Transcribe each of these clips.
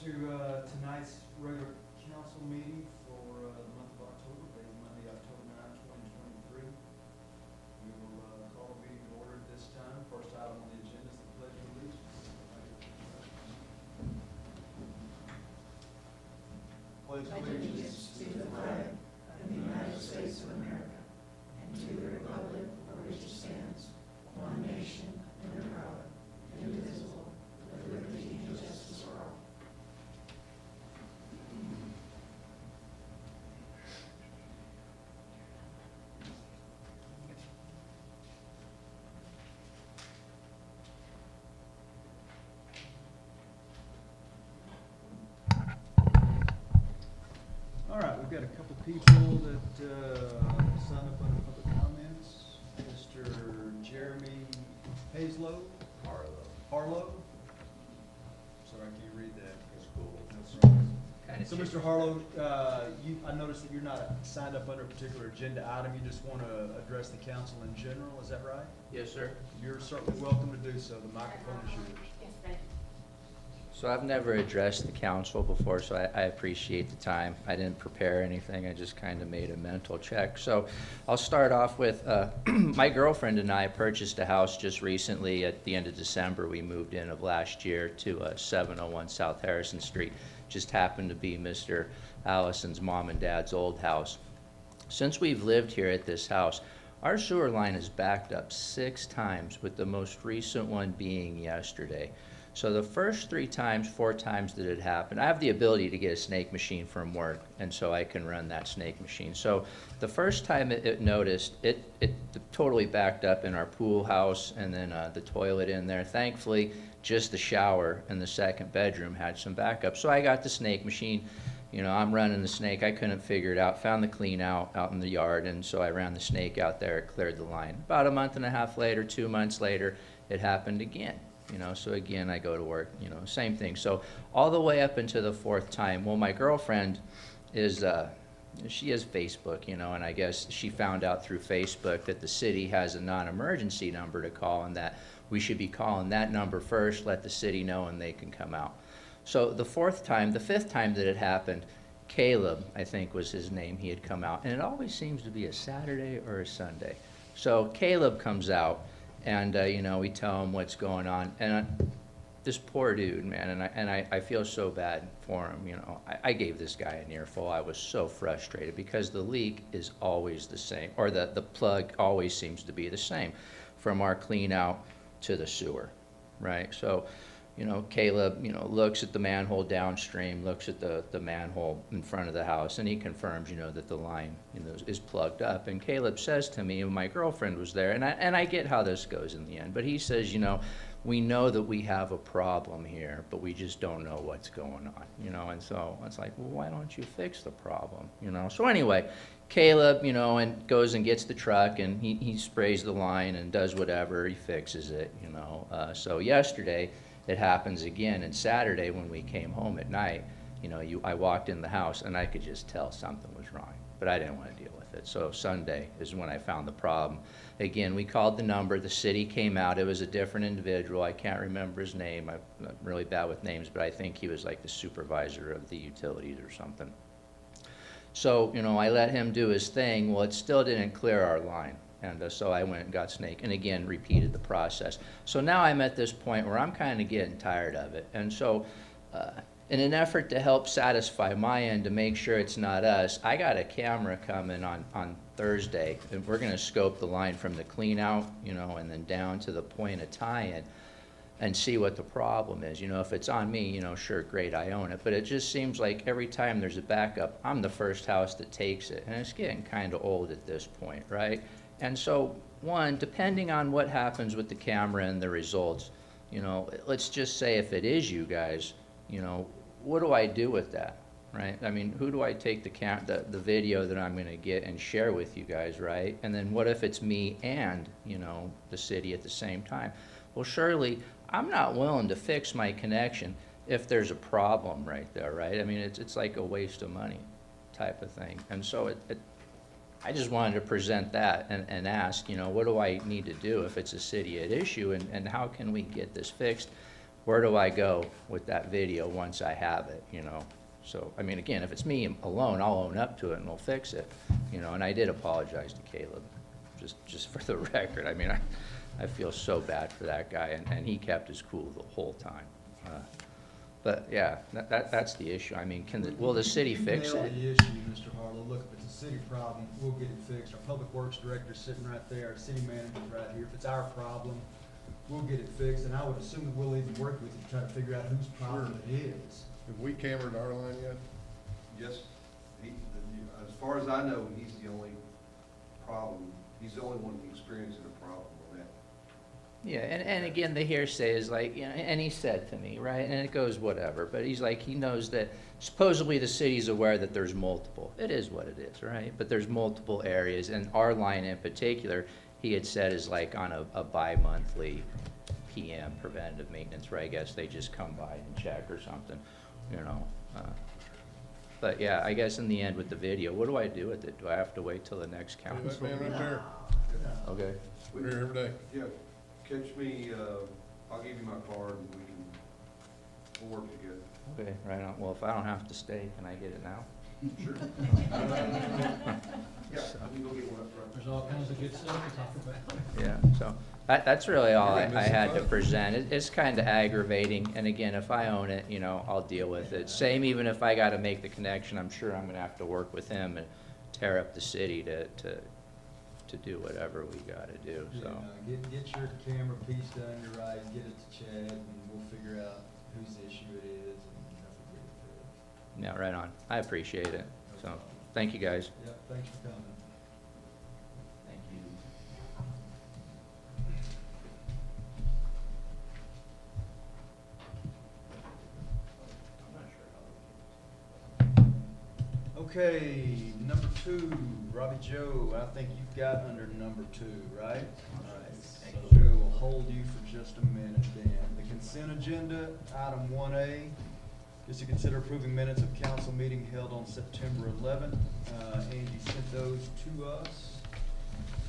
to tonight's regular council meeting for the month of October, being Monday, October 9, 2023. We will call the meeting to order at this time. First item on the agenda is the Pledge of Allegiance. Pledge allegiance to the flag of the United States of America and to the republic for which it stands, one nation, under God, indivisible, with liberty and justice for all. All right, we've got a couple people that signed up under public comments. Mr. Jeremy Hazlow. Harlow. Sorry, I can't read that. That's cool. No problem. So, Kinda Mr. Harlow, I noticed that you're not signed up under a particular agenda item. You just want to address the council in general. Is that right? Yes, sir. You're certainly welcome to do so. The microphone is yours. Yes, thank you. So I've never addressed the council before, so I appreciate the time. I didn't prepare anything. I just kind of made a mental check. So I'll start off with my girlfriend and I purchased a house just recently at the end of December. We moved in of last year to 701 South Harrison Street. Just happened to be Mr. Allison's mom and dad's old house. Since we've lived here at this house, our sewer line is backed up 6 times, with the most recent one being yesterday. So the first 3 times, 4 times that it happened, I have the ability to get a snake machine from work, and so I can run that snake machine. So the first time it noticed, it totally backed up in our pool house, and then the toilet in there. Thankfully, just the shower in the second bedroom had some backup. So I got the snake machine. You know, I'm running the snake. I couldn't figure it out. Found the clean out in the yard, and so I ran the snake out there. It cleared the line. About a month and a half later, 2 months later, it happened again. You know, so again, I go to work, you know, same thing. So all the way up into the 4th time, well, my girlfriend is, she has Facebook, you know, and I guess she found out through Facebook that the city has a non-emergency number to call, and that we should be calling that number first, let the city know, and they can come out. So the 4th time, the 5th time that it happened, Caleb, I think was his name, he had come out, and it always seems to be a Saturday or a Sunday. So Caleb comes out, and you know, we tell him what's going on, and this poor dude, man, and I feel so bad for him. You know, I gave this guy an earful. I was so frustrated because the leak is always the same, or the plug always seems to be the same, from our clean out to the sewer, right? So, you know, Caleb, you know, looks at the manhole downstream, looks at the manhole in front of the house, and he confirms, you know, that the line, you know, is plugged up. And Caleb says to me, and my girlfriend was there, and I get how this goes in the end, but he says, you know, we know that we have a problem here, but we just don't know what's going on, you know. And so it's like, well, why don't you fix the problem, you know? So anyway, Caleb, you know, and goes and gets the truck, and he sprays the line and does whatever, he fixes it, you know. So yesterday, it happens again, and Saturday when we came home at night, you know, I walked in the house and I could just tell something was wrong, but I didn't want to deal with it. So Sunday is when I found the problem. Again, we called the number, the city came out, it was a different individual, I can't remember his name, I'm really bad with names, but I think he was like the supervisor of the utilities or something. So, you know, I let him do his thing. Well, it still didn't clear our line. And so I went and got snake, and again, repeated the process. So now I'm at this point where I'm kind of getting tired of it. And so in an effort to help satisfy my end, to make sure it's not us, I got a camera coming on Thursday, and we're going to scope the line from the clean out, you know, and then down to the point of tie-in, and see what the problem is. You know, if it's on me, you know, sure, great, I own it. But it just seems like every time there's a backup, I'm the first house that takes it. And it's getting kind of old at this point, right? And so, one, depending on what happens with the camera and the results, you know, let's just say if it is you guys, you know, what do I do with that, right? I mean, who do I take the video that I'm going to get and share with you guys, right? And then what if it's me and, you know, the city at the same time? Well, surely I'm not willing to fix my connection if there's a problem right there, right? I mean, it's like a waste of money type of thing. And so I just wanted to present that and ask, you know, what do I need to do if it's a city at issue, and how can we get this fixed where do I go with that video once I have it, you know? So, I mean, again, if it's me alone, I'll own up to it and we'll fix it, you know, and I did apologize to Caleb, just for the record. I mean, I feel so bad for that guy, and he kept his cool the whole time. But, yeah, that's the issue. I mean, will the city fix Nailed it? the issue, Mr. Harlow. Look, if it's a city problem, we'll get it fixed. Our public works director's sitting right there, our city manager's right here. If it's our problem, we'll get it fixed, and I would assume that we'll even work with you to try to figure out whose problem it is. Have we cambered our line yet? Yes, as far as I know, he's the only problem, he's the only one experiencing a problem with that. Yeah, and again, the hearsay is like, you know, and he said to me, right, and it goes whatever, but he's like, he knows that supposedly the city's aware that there's multiple. It is what it is, right? But there's multiple areas, and our line in particular, he had said is like on a bi-monthly PM preventative maintenance, where I guess they just come by and check or something, you know. But yeah, I guess in the end with the video, what do I do with it? Do I have to wait till the next That council? man right there, Okay. we're here every day. Yeah, catch me, I'll give you my card and we'll work together. Okay, right on. Well, if I don't have to stay, can I get it now? Sure. Yeah, we can go get one up front. There's all kinds of good stuff to talk about. Yeah, so that's really all You're I gonna miss the had to vote. present. It's kind of aggravating, and again, if I own it, you know, I'll deal with it. Same, even if I got to make the connection, I'm sure I'm going to have to work with him and tear up the city to do whatever we got to do, Yeah, so. no, get your camera piece done, you're right, get it to Chad, and we'll figure out whose issue it is, and we'll get it fixed. Yeah, right on. I appreciate it. So, thank you, guys. Yep, thanks for coming. Thank you. Okay, number 2, Robbie Joe, I think you've got under number 2, right? All right, so Joe will hold you for just a minute then. The consent agenda, item 1A, is to consider approving minutes of council meeting held on September 11th. Angie sent those to us.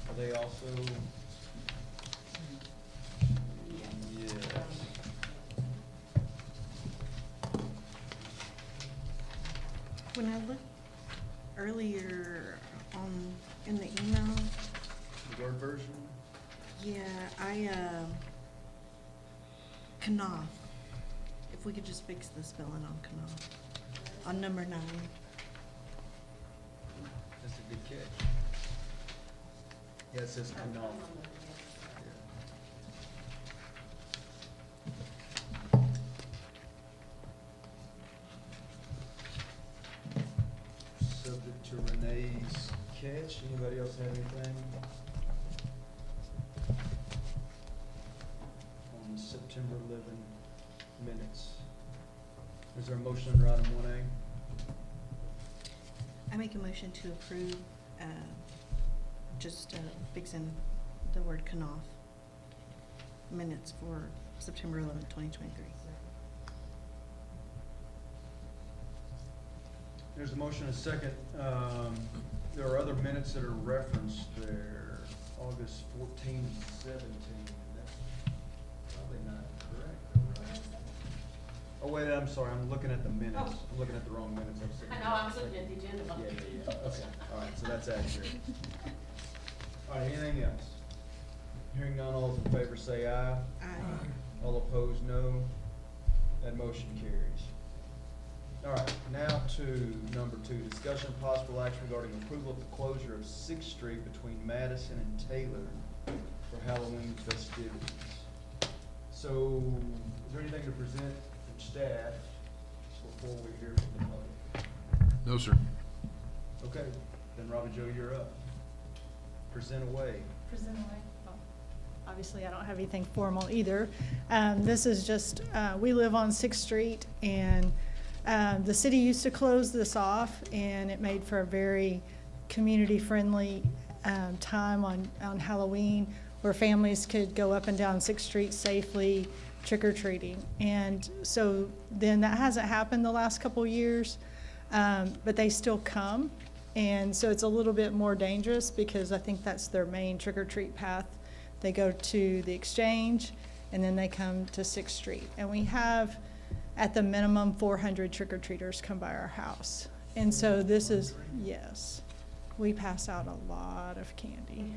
Are they also? Yes. When I looked earlier in the email, The Word version? yeah, Knopf. If we could just fix the spelling on Knopf, on number 9. That's a good catch. Yeah, it says Knopf. Subject to Renee's catch. Anybody else have anything? On the September 11 minutes. Is there a motion under item 1A? I make a motion to approve, just fixing the word Knopf minutes for September 11th, 2023. There's a motion and a second. There are other minutes that are referenced there, August 14 and 17. That's probably not correct, though, right? Oh, wait, I'm sorry, I'm looking at the minutes. Oh. I'm looking at the wrong minutes. I know, I was looking at the agenda. Yeah, okay, all right, so that's accurate. All right, anything else? Hearing none, all those in favor say aye. Aye. All opposed, no. That motion carries. All right, now to number 2, discussion of possible action regarding approval of the closure of 6th Street between Madison and Taylor for Halloween festivities. So, is there anything to present from staff before we hear from the public? No, sir. Okay, then Robbie Joe, you're up. Present away. Present away. Well, obviously, I don't have anything formal either. This is just, we live on 6th Street, and the city used to close this off, and it made for a very community-friendly time on Halloween, where families could go up and down 6th Street safely, trick-or-treating. And so then that hasn't happened the last couple years, but they still come. And so it's a little bit more dangerous because I think that's their main trick-or-treat path. They go to the Exchange, and then they come to Sixth Street. And we have, at the minimum, 400 trick-or-treaters come by our house. And so this is, yes, we pass out a lot of candy.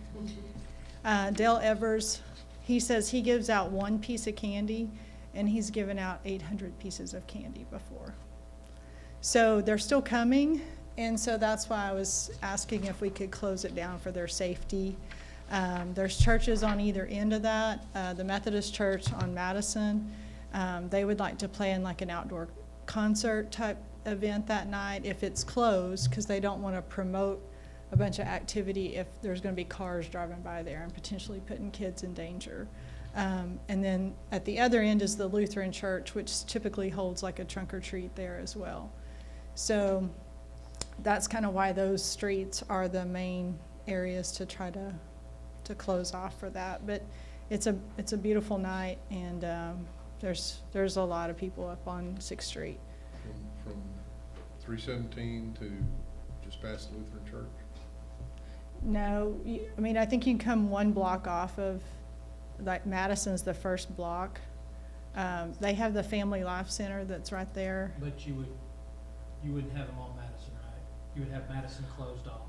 Dale Evers, he says he gives out one piece of candy, and he's given out 800 pieces of candy before. So they're still coming, and so that's why I was asking if we could close it down for their safety. There's churches on either end of that. The Methodist Church on Madison, they would like to plan like an outdoor concert type event that night if it's closed, because they don't want to promote a bunch of activity if there's going to be cars driving by there and potentially putting kids in danger. And then at the other end is the Lutheran Church, which typically holds like a trunk or treat there as well. So that's kind of why those streets are the main areas to try to close off for that. But it's a beautiful night, and there's a lot of people up on 6th Street. From 317 to just past the Lutheran Church? No, I mean, I think you can come one block off of, like, Madison's the first block. They have the Family Life Center that's right there. But you wouldn't have them on Madison, right? You would have Madison closed off,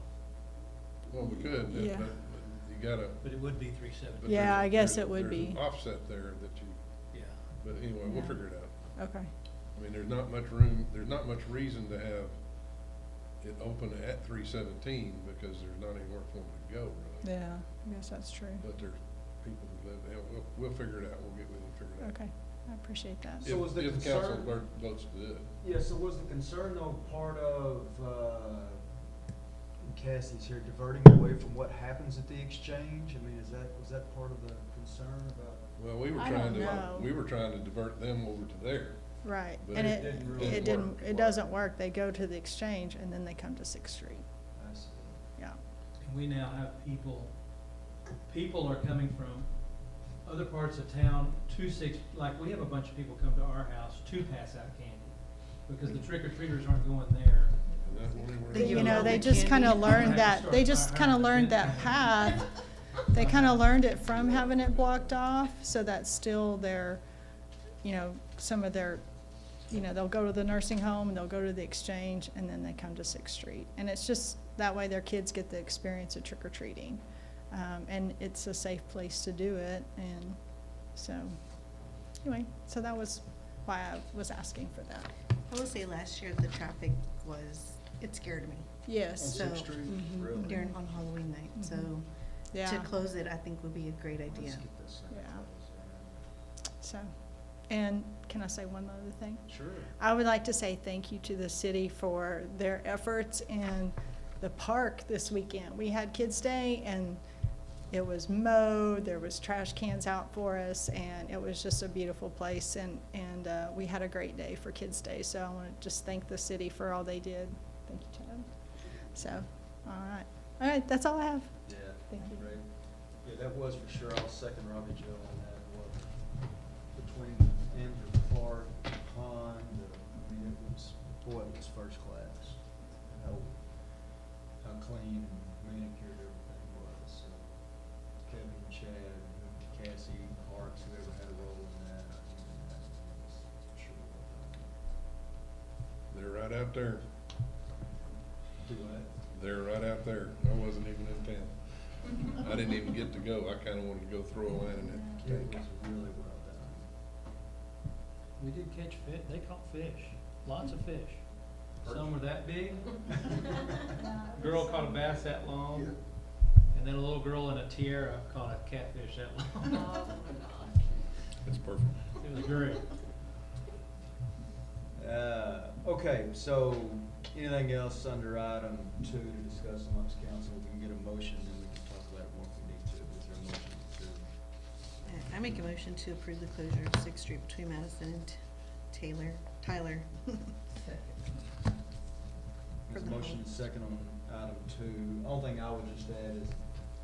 Well, we could, Yeah. but you gotta. but it would be 370. but Yeah, there's a- I guess there's a- it would there's be. an offset there that you, Yeah. but anyway, we'll Yeah. figure it out. Okay. I mean, there's not much room, there's not much reason to have it open at 317 because there's not anywhere for them to go, really. Yeah, I guess that's true. But there's people who live, we'll figure it out, we'll get with you and figure it out. Okay, I appreciate that. So was the If the council concern- votes to do it. Yeah, so was the concern though part of, Cassie's here, diverting away from what happens at the exchange? I mean, was that part of the concern about? Well, we were I trying don't know. to divert them over to there. Right, But and it didn't really it didn't, work. it doesn't work. They go to the exchange and then they come to 6th Street. I see. Yeah. And we now have people are coming from other parts of town to like, we have a bunch of people come to our house to pass out candy, because the trick-or-treaters aren't going there. And that won't even They work. give You know, them they the just kind of candy. learned Have to that, start they just kind of hiring learned event that path. They kind of learned it from having it blocked off, so that's still their, you know, some of their, you know, they'll go to the nursing home and they'll go to the exchange and then they come to 6th Street. And it's just, that way their kids get the experience of trick-or-treating. And it's a safe place to do it, and so, anyway, so that was why I was asking for that. I will say last year the traffic it scared me Yes. On So- Sixth Street? Mhm. Really? during, on Halloween night, so Mhm. Yeah. to close it, I think would be a great idea. Let's get this thing Yeah. closed, So, and can I say one other thing? yeah. Sure. I would like to say thank you to the city for their efforts in the park this weekend. We had Kids Day, and it was mowed, there was trash cans out for us, and it was just a beautiful place, and we had a great day for Kids Day. So I want to just thank the city for all they did. Thank you, Chad. So, all right, that's all I have. Yeah. Thank you. Great. Yeah, that was for sure. I'll second Robbie Joe on that. What, between Andrew Clark, Pond, I mean, it was first class. How clean and manicured everything was. So Kevin, Chad, Cassie, Parks, whoever had a role in that, I mean, that was for sure well done. They're right out there. Do that. They're right out there. I wasn't even in town. I didn't even get to go. I kinda wanted to go throw a line in that It tank. was really well done. We did catch fish, they caught fish, lots of fish. Some were that big. Girl caught a bass that long, and then a little girl in a tiara caught a catfish that long. It's perfect. It was great. Okay, so anything else under item 2 to discuss amongst council? We can get a motion, then we can talk about it more if we need to. Is there a motion to? I make a motion to approve the closure of 6th Street between Madison and Tyler. There's a the motion whole- second on item 2. Only thing I would just add is,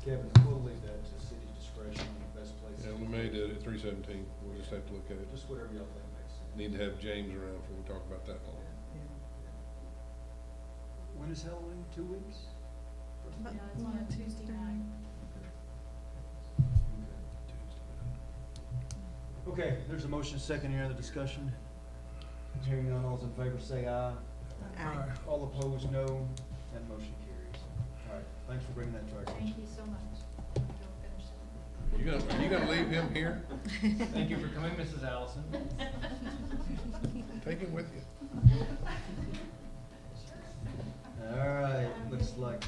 Kevin, we'll leave that to city's discretion on the best place. Yeah, we made it at 317. We'll just have to look at it. Just whatever y'all think makes sense. Need to have James around before we talk about that long. When is Halloween? 2 weeks? Yeah, it's on a Tuesday night. Okay, there's a motion second, any other discussion? Hearing none, all's in favor say aye. Aye. All opposed, no, and motion carries. All right, thanks for bringing that to our attention. Thank you so much. Don't finish it. Are you gonna leave him here? Thank you for coming, Mrs. Allison. Take him with you. All right, looks like,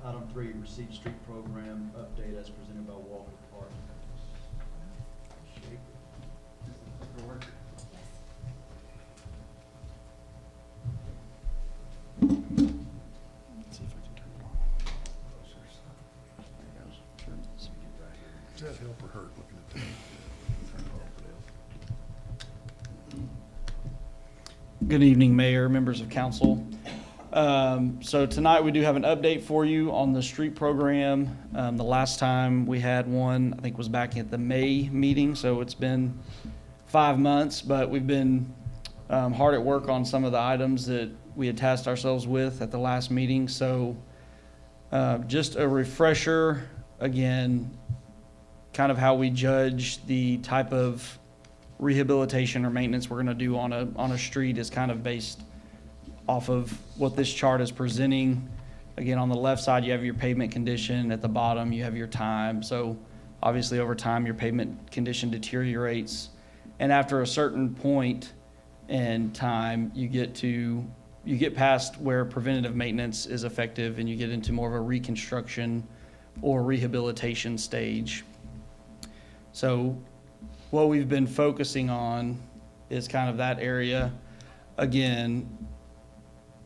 item 3, receive street program update as presented by Walker Park. Paperwork. Does that help or hurt looking at that? Good evening, Mayor, members of council. So tonight we do have an update for you on the street program. The last time we had one, I think, was back at the May meeting, so it's been 5 months, but we've been hard at work on some of the items that we had tasked ourselves with at the last meeting. So just a refresher, again, kind of how we judge the type of rehabilitation or maintenance we're going to do on a street is kind of based off of what this chart is presenting. Again, on the left side, you have your pavement condition. At the bottom, you have your time. So obviously over time, your pavement condition deteriorates. And after a certain point in time, you get past where preventative maintenance is effective and you get into more of a reconstruction or rehabilitation stage. So what we've been focusing on is kind of that area. Again,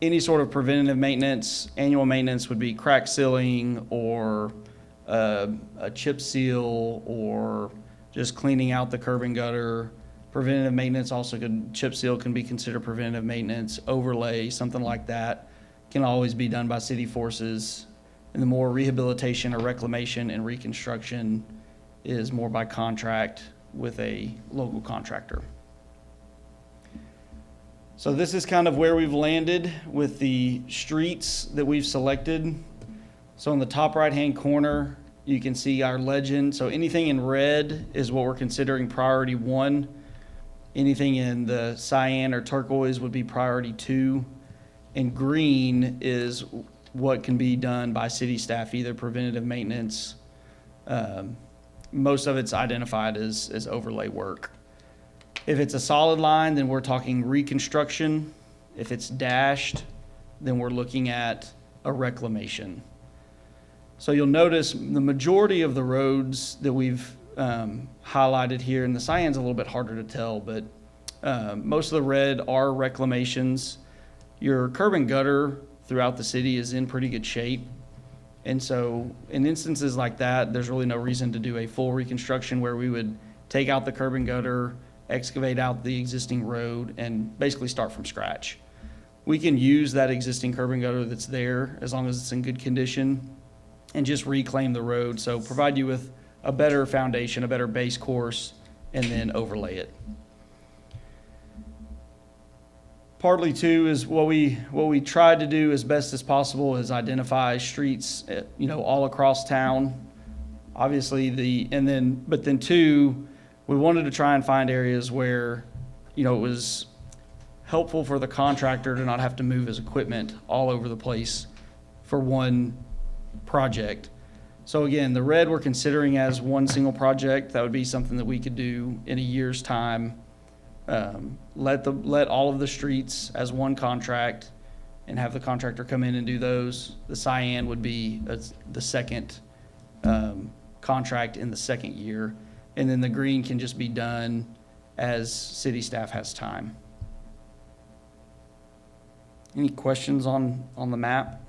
any sort of preventative maintenance, annual maintenance would be crack sealing or a chip seal or just cleaning out the curb and gutter. Preventative maintenance also chip seal can be considered preventative maintenance. Overlay, something like that, can always be done by city forces. And the more rehabilitation or reclamation and reconstruction is more by contract with a local contractor. So this is kind of where we've landed with the streets that we've selected. So in the top right-hand corner, you can see our legend. So anything in red is what we're considering priority 1. Anything in the cyan or turquoise would be priority 2. And green is what can be done by city staff, either preventative maintenance. Most of it's identified as overlay work. If it's a solid line, then we're talking reconstruction. If it's dashed, then we're looking at a reclamation. So you'll notice the majority of the roads that we've highlighted here, and the cyan's a little bit harder to tell, but most of the red are reclamations. Your curb and gutter throughout the city is in pretty good shape. And so in instances like that, there's really no reason to do a full reconstruction where we would take out the curb and gutter, excavate out the existing road, and basically start from scratch. We can use that existing curb and gutter that's there as long as it's in good condition and just reclaim the road. So provide you with a better foundation, a better base course, and then overlay it. Partly too is what we tried to do as best as possible is identify streets, all across town. Obviously but then two, we wanted to try and find areas where, it was helpful for the contractor to not have to move his equipment all over the place for one project. So again, the red we're considering as one single project. That would be something that we could do in a year's time. Let all of the streets as one contract and have the contractor come in and do those. The cyan would be the second contract in the second year. And then the green can just be done as city staff has time. Any questions on the map?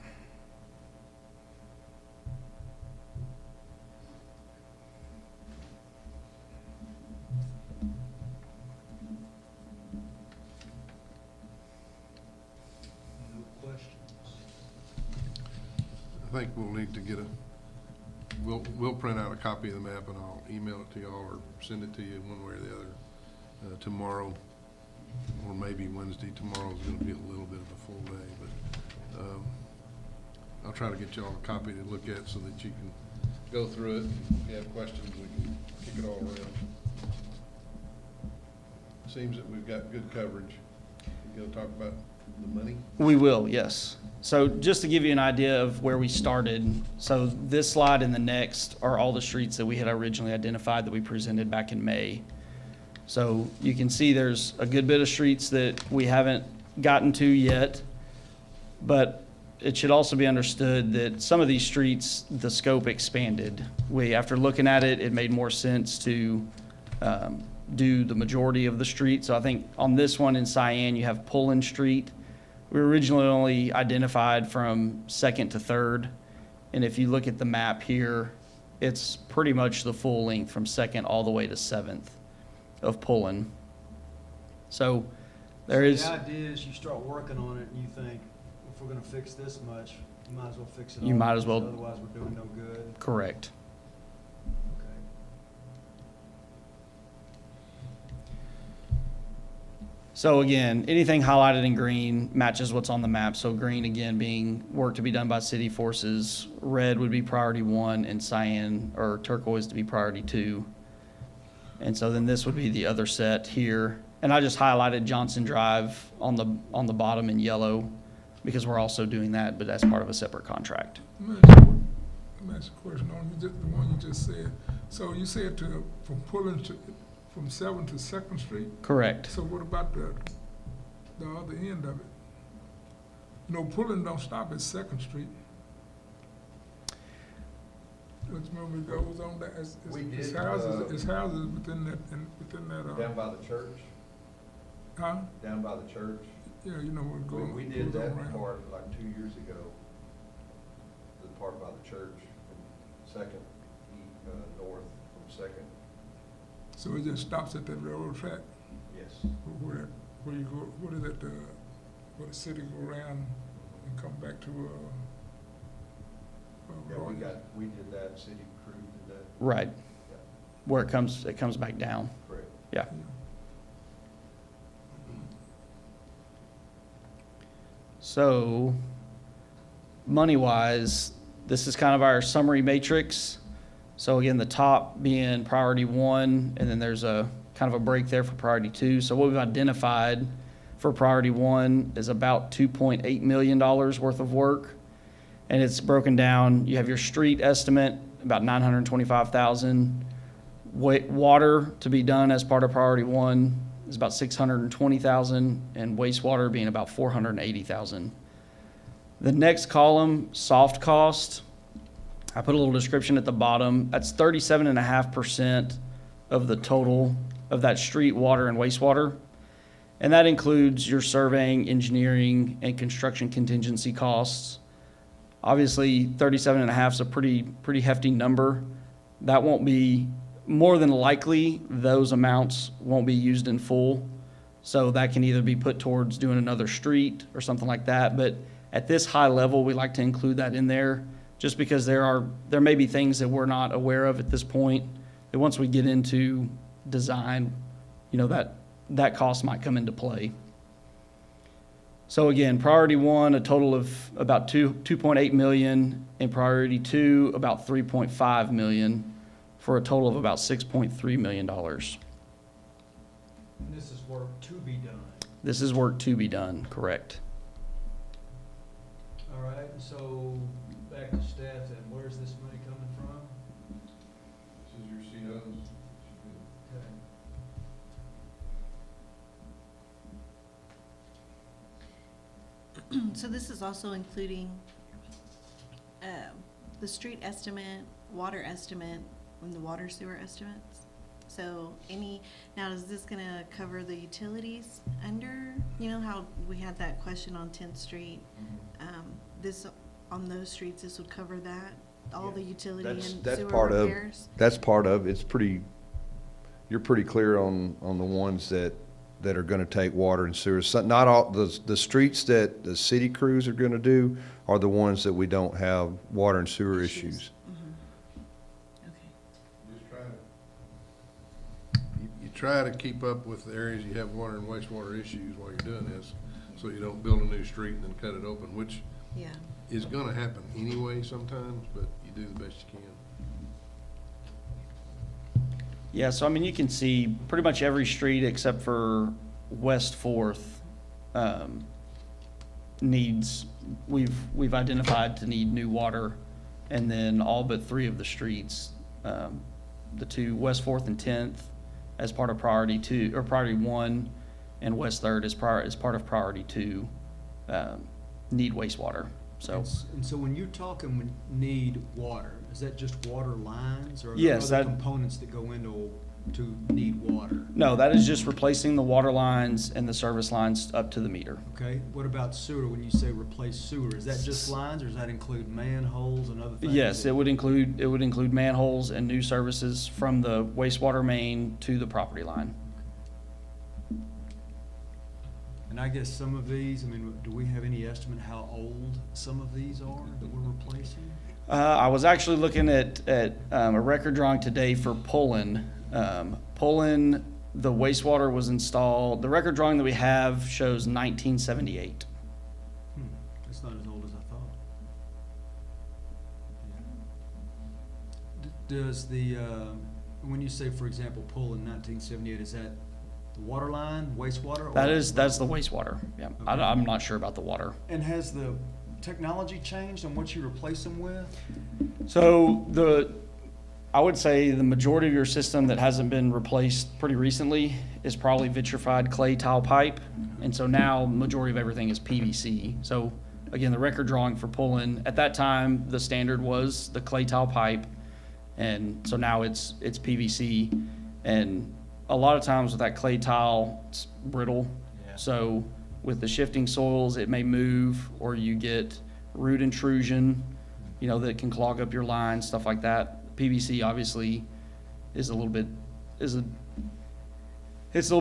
No questions. I think we'll need to get we'll print out a copy of the map and I'll email it to y'all or send it to you one way or the other tomorrow, or maybe Wednesday. Tomorrow's gonna be a little bit of a full day, but I'll try to get y'all a copy to look at so that you can go through it. If you have questions, we can kick it all around. seems that we've got good coverage. You gonna talk about the money? We will, yes. So just to give you an idea of where we started, so this slide and the next are all the streets that we had originally identified that we presented back in May. So you can see there's a good bit of streets that we haven't gotten to yet, but it should also be understood that some of these streets, the scope expanded. After looking at it, it made more sense to do the majority of the streets. So I think on this one in Cyan, you have Pullen Street. We originally only identified from 2nd to 3rd. And if you look at the map here, it's pretty much the full length from 2nd all the way to 7th of Pullen. So there is. The idea is you start working on it and you think, if we're gonna fix this much, you might as well fix it all. You might as well. Otherwise, we're doing no good. Correct. Okay. So again, anything highlighted in green matches what's on the map. So green, again, being work to be done by city forces, red would be priority 1, and cyan or turquoise to be priority 2. And so then this would be the other set here. And I just highlighted Johnson Drive on the bottom in yellow because we're also doing that, but that's part of a separate contract. Let me ask you a question on the one you just said. So you said from Pullen to, from 7th to 2nd Street? Correct. So what about the other end of it? You know, Pullen don't stop at 2nd Street. Which remember it goes on that, it's houses within that, Down by the church, huh? down by the church. Yeah, you know what going. We did goes that on around. part like 2 years ago. The part by the church, from 2nd, north from 2nd. So it just stops at that railroad track? Yes. Where you go, what is that, where the city go around and come back to, Yeah, we did that, city crew did that. Right. Yeah. Where it comes back down. Correct. Yeah. So, money-wise, this is kind of our summary matrix. So again, the top being priority 1, and then there's a kind of a break there for priority 2. So what we've identified for priority 1 is about $2.8 million worth of work. And it's broken down. You have your street estimate, about $925,000. Water to be done as part of priority 1 is about $620,000, and wastewater being about $480,000. The next column, soft cost, I put a little description at the bottom. That's 37.5% of the total of that street water and wastewater. And that includes your surveying, engineering, and construction contingency costs. Obviously, 37.5 is a pretty hefty number. That won't be, more than likely, those amounts won't be used in full. So that can either be put towards doing another street or something like that. But at this high level, we like to include that in there just because there may be things that we're not aware of at this point. That once we get into design, you know, that cost might come into play. So again, priority 1, a total of about 2.8 million, and priority 2, about 3.5 million, for a total of about $6.3 million. And this is work to be done. This is work to be done, correct. All right, so back to staff then, where's this money coming from? This is your COs. Okay. So this is also including the street estimate, water estimate, and the water sewer estimates. So now is this gonna cover the utilities under, you know how we had that question on 10th Street? This, on those streets, this would cover that, all the utility and sewer repairs? That's part of, you're pretty clear on the ones that are gonna take water and sewer. So not all, the streets that the city crews are gonna do are the ones that we don't have water and sewer issues. Okay. You try to keep up with the areas you have water and wastewater issues while you're doing this, so you don't build a new street and then cut it open, which Yeah. is gonna happen anyway sometimes, but you do the best you can. Yeah, so I mean, you can see pretty much every street except for West Fourth, we've identified to need new water. And then all but 3 of the streets, the 2, West Fourth and 10th, as part of priority 2, or priority 1, and West Third as part of priority 2, need wastewater, so. And so when you're talking when need water, is that just water lines, or are there Yes, other that- components that go into to need water? No, that is just replacing the water lines and the service lines up to the meter. Okay, what about sewer? When you say replace sewer, is that just lines, or does that include manholes and other things? Yes, it would include manholes and new services from the wastewater main to the property line. And I guess some of these, I mean, do we have any estimate how old some of these are that we're replacing? I was actually looking at a record drawing today for Pullen. Pullen, the wastewater was installed, the record drawing that we have shows 1978. That's not as old as I thought. Does the, when you say, for example, Pullen 1978, is that the water line, wastewater? That's the wastewater, yeah. Okay. I'm not sure about the water. And has the technology changed on what you replace them with? So I would say the majority of your system that hasn't been replaced pretty recently is probably vitrified clay tile pipe. And so now majority of everything is PVC. So again, the record drawing for Pullen, at that time, the standard was the clay tile pipe. And so now it's PVC. And a lot of times with that clay tile, it's brittle. Yeah. So with the shifting soils, it may move, or you get root intrusion, that can clog up your line, stuff like that. PVC obviously is it's a little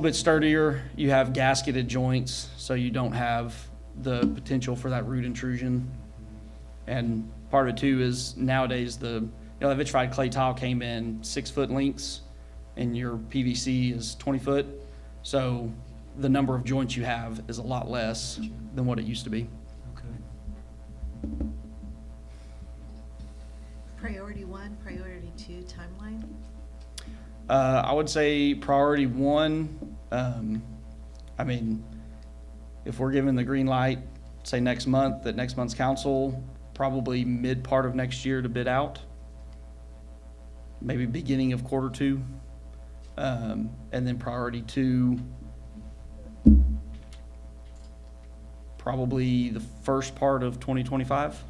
bit sturdier. You have gasketed joints, so you don't have the potential for that root intrusion. And part of it too is nowadays the vitrified clay tile came in 6-foot lengths, and your PVC is 20 foot. So the number of joints you have is a lot less than what it used to be. Okay. Priority 1, priority 2 timeline? I would say priority 1, I mean, if we're given the green light, say next month, at next month's council, probably mid part of next year to bid out. Maybe beginning of Q2. And then priority 2, probably the first part of 2025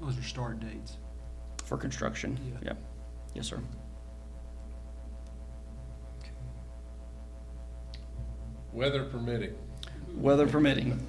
Those are start dates. for construction. Yeah. Yep. Yes, sir. Weather permitting. Weather permitting.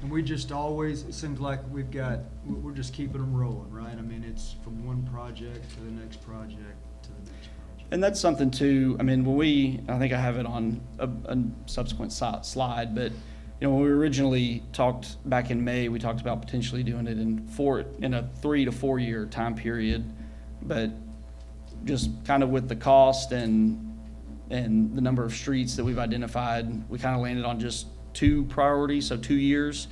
And we just always, it seems like we're just keeping them rolling, right? I mean, it's from one project to the next project to the next project. And that's something too, I mean, I think I have it on a subsequent slide, but, when we originally talked back in May, we talked about potentially doing it in a 3 to 4 year time period. But just kind of with the cost and the number of streets that we've identified, we kind of landed on just 2 priorities, so 2 years.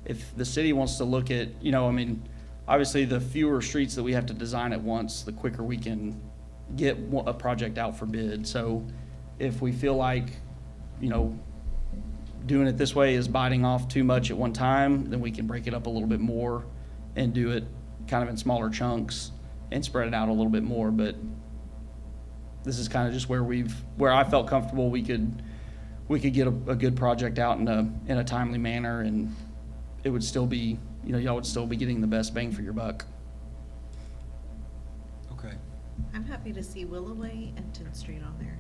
If the city wants to look at, obviously the fewer streets that we have to design at once, the quicker we can get a project out for bid. So if we feel like, doing it this way is biting off too much at one time, then we can break it up a little bit more and do it kind of in smaller chunks and spread it out a little bit more. But this is kind of just where I felt comfortable we could get a good project out in a timely manner, and it would still be, y'all would still be getting the best bang for your buck. Okay. I'm happy to see Willow Way and 10th Street on there.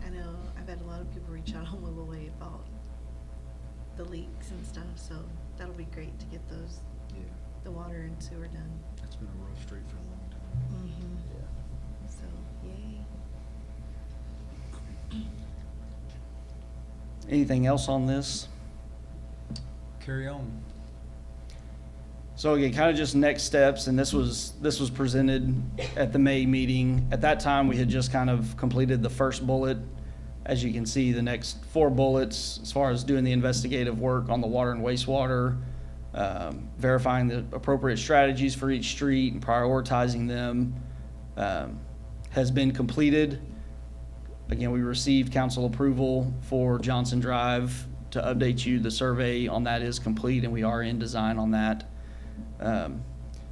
I know I've had a lot of people reach out on Willow Way about the leaks and stuff, so that'll be great to get those, Yeah, the water and sewer done. it's been a rough street for a long time. Mm-hmm. Yeah. So, yay. Anything else on this? Carry on. So again, kind of just next steps, and this was presented at the May meeting. At that time, we had just kind of completed the first bullet. As you can see, the next 4 bullets, as far as doing the investigative work on the water and wastewater, verifying the appropriate strategies for each street and prioritizing them, has been completed. Again, we received council approval for Johnson Drive. To update you, the survey on that is complete, and we are in design on that.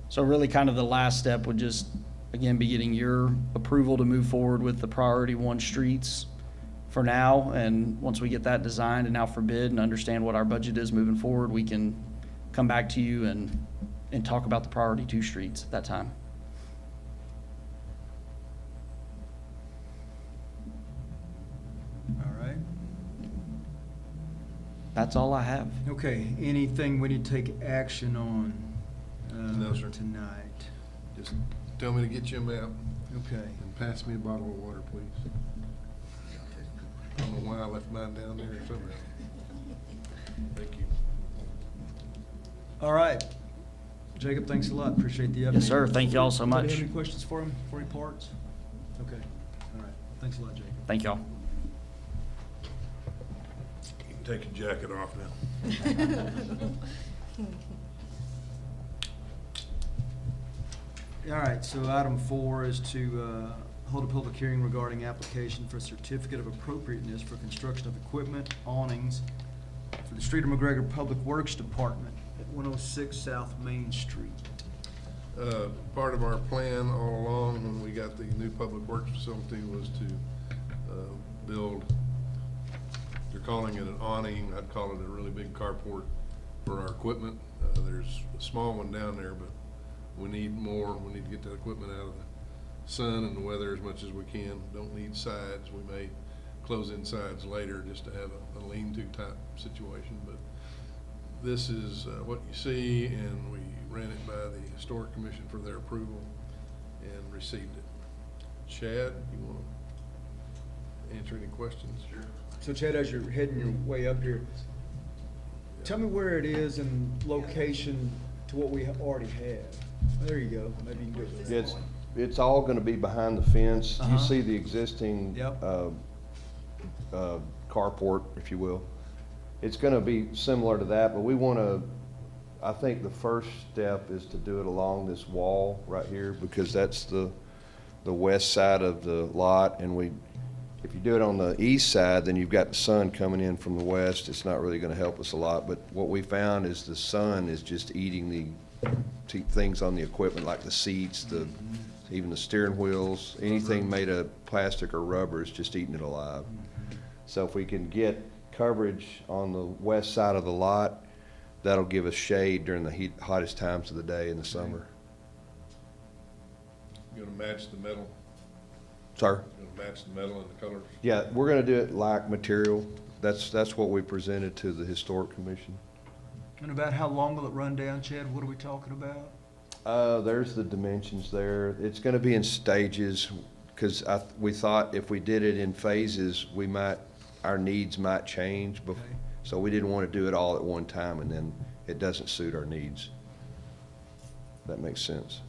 So really kind of the last step would just, again, be getting your approval to move forward with the priority 1 streets for now. And once we get that designed and out for bid and understand what our budget is moving forward, we can come back to you and talk about the priority 2 streets at that time. All right. That's all I have. Okay, anything we need to take action on No, sir. tonight? Just tell me to get you a map Okay. and pass me a bottle of water, please. I don't know why I left mine down there somewhere. Thank you. All right. Jacob, thanks a lot. Appreciate the update. Yes, sir. Thank you all so Anybody much. have any questions for him before he parts? Okay. All right. Thanks a lot, Jacob. Thank y'all. You can take your jacket off now. All right, so item 4 is to hold a public hearing regarding application for a certificate of appropriateness for construction of equipment awnings for the Streeter McGregor Public Works Department at 106 South Main Street. Part of our plan all along when we got the new public works facility was to build, they're calling it an awning, I'd call it a really big carport for our equipment. There's a small one down there, but we need more. We need to get that equipment out of the sun and the weather as much as we can. Don't need sides. We may close in sides later just to have a lean-to type situation, but this is what you see, and we ran it by the Historic Commission for their approval and received it. Chad, you want to answer any questions? Sure. So Chad, as you're heading your way up here, tell me where it is in location to what we already have. There you go. Maybe you can go with that. It's all gonna be behind the fence. Uh-huh. You see the existing, Yep. carport, if you will. It's gonna be similar to that, but we wanna, I think the first step is to do it along this wall right here, because that's the west side of the lot, and if you do it on the east side, then you've got the sun coming in from the west. It's not really gonna help us a lot, but what we found is the sun is just eating the things on the equipment, like the seats, even the steering wheels, anything made of plastic or rubber is just eating it alive. So if we can get coverage on the west side of the lot, that'll give us shade during the hottest times of the day in the summer. You gonna match the metal? Sir? You gonna match the metal and the colors? Yeah, we're gonna do it like material. That's what we presented to the Historic Commission. And about how long will it run down, Chad? What are we talking about? There's the dimensions there. It's gonna be in stages, because we thought if we did it in phases, our needs might change. Okay. So we didn't want to do it all at one time, and then it doesn't suit our needs. That makes sense.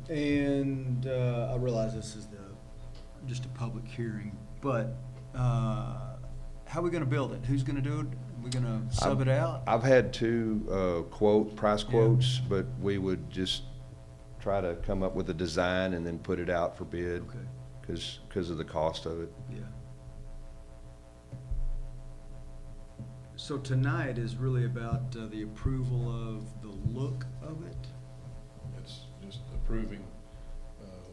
And I realize this is just a public hearing, but how are we gonna build it? Who's gonna do it? We're gonna sub it out? I've had 2 price quotes, but we would just try to come up with a design and then put it out for bid, Okay, because of the cost of it. yeah. So tonight is really about the approval of the look of it? It's just approving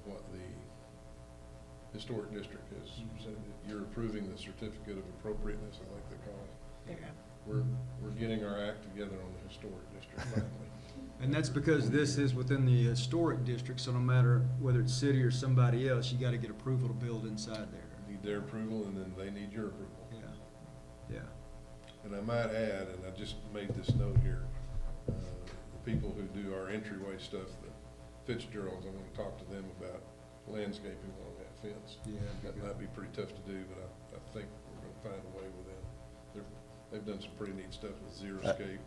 what the Historic District has said. You're approving the certificate of appropriateness, I like to call it. We're getting our act together on the Historic District finally. And that's because this is within the historic district, so no matter whether it's city or somebody else, you gotta get approval to build inside there. Need their approval, and then they need your approval. Yeah, yeah. And I might add, and I just made this note here, the people who do our entryway stuff, the Fitzgeralds, I want to talk to them about landscaping along that fence. Yeah. That might be pretty tough to do, but I think we're going to find a way with them. They've done some pretty neat stuff with xeriscape.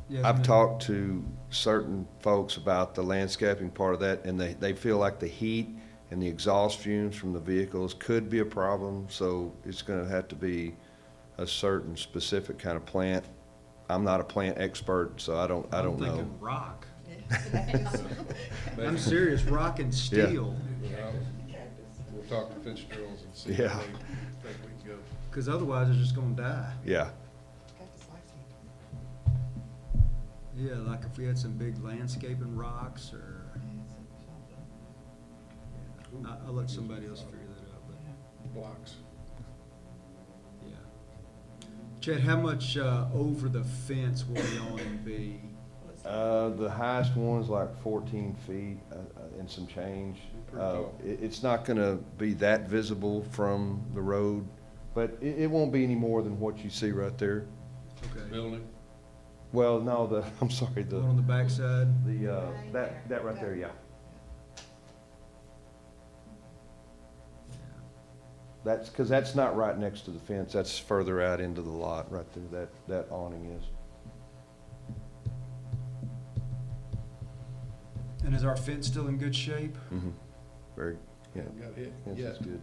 Yeah, I've talked to certain folks about the landscaping part of that, and they feel like the heat and the exhaust fumes from the vehicles could be a problem, so it's gonna have to be a certain specific kind of plant. I'm not a plant expert, so I don't I'm know. thinking rock. I'm serious, rock and steel. We'll talk to Fitzgerald's and see if Yeah. they think we can go. Because otherwise it's just gonna die. Yeah, Yeah, like if we had some big landscaping rocks or, I'll let somebody else figure that out, but, Blocks. yeah. Chad, how much, over the fence will the awning be? the highest one's like 14 feet and some change. Pretty tall. It's not gonna be that visible from the road, but it won't be any more than what you see right there. Okay. Building. Well, no, I'm sorry, The one on the backside? that right there, yeah. Because that's not right next to the fence, that's further out into the lot, right there, that awning is. And is our fence still in good shape? Mm-hmm. Very, yeah, Got hit. fence Yeah. is good.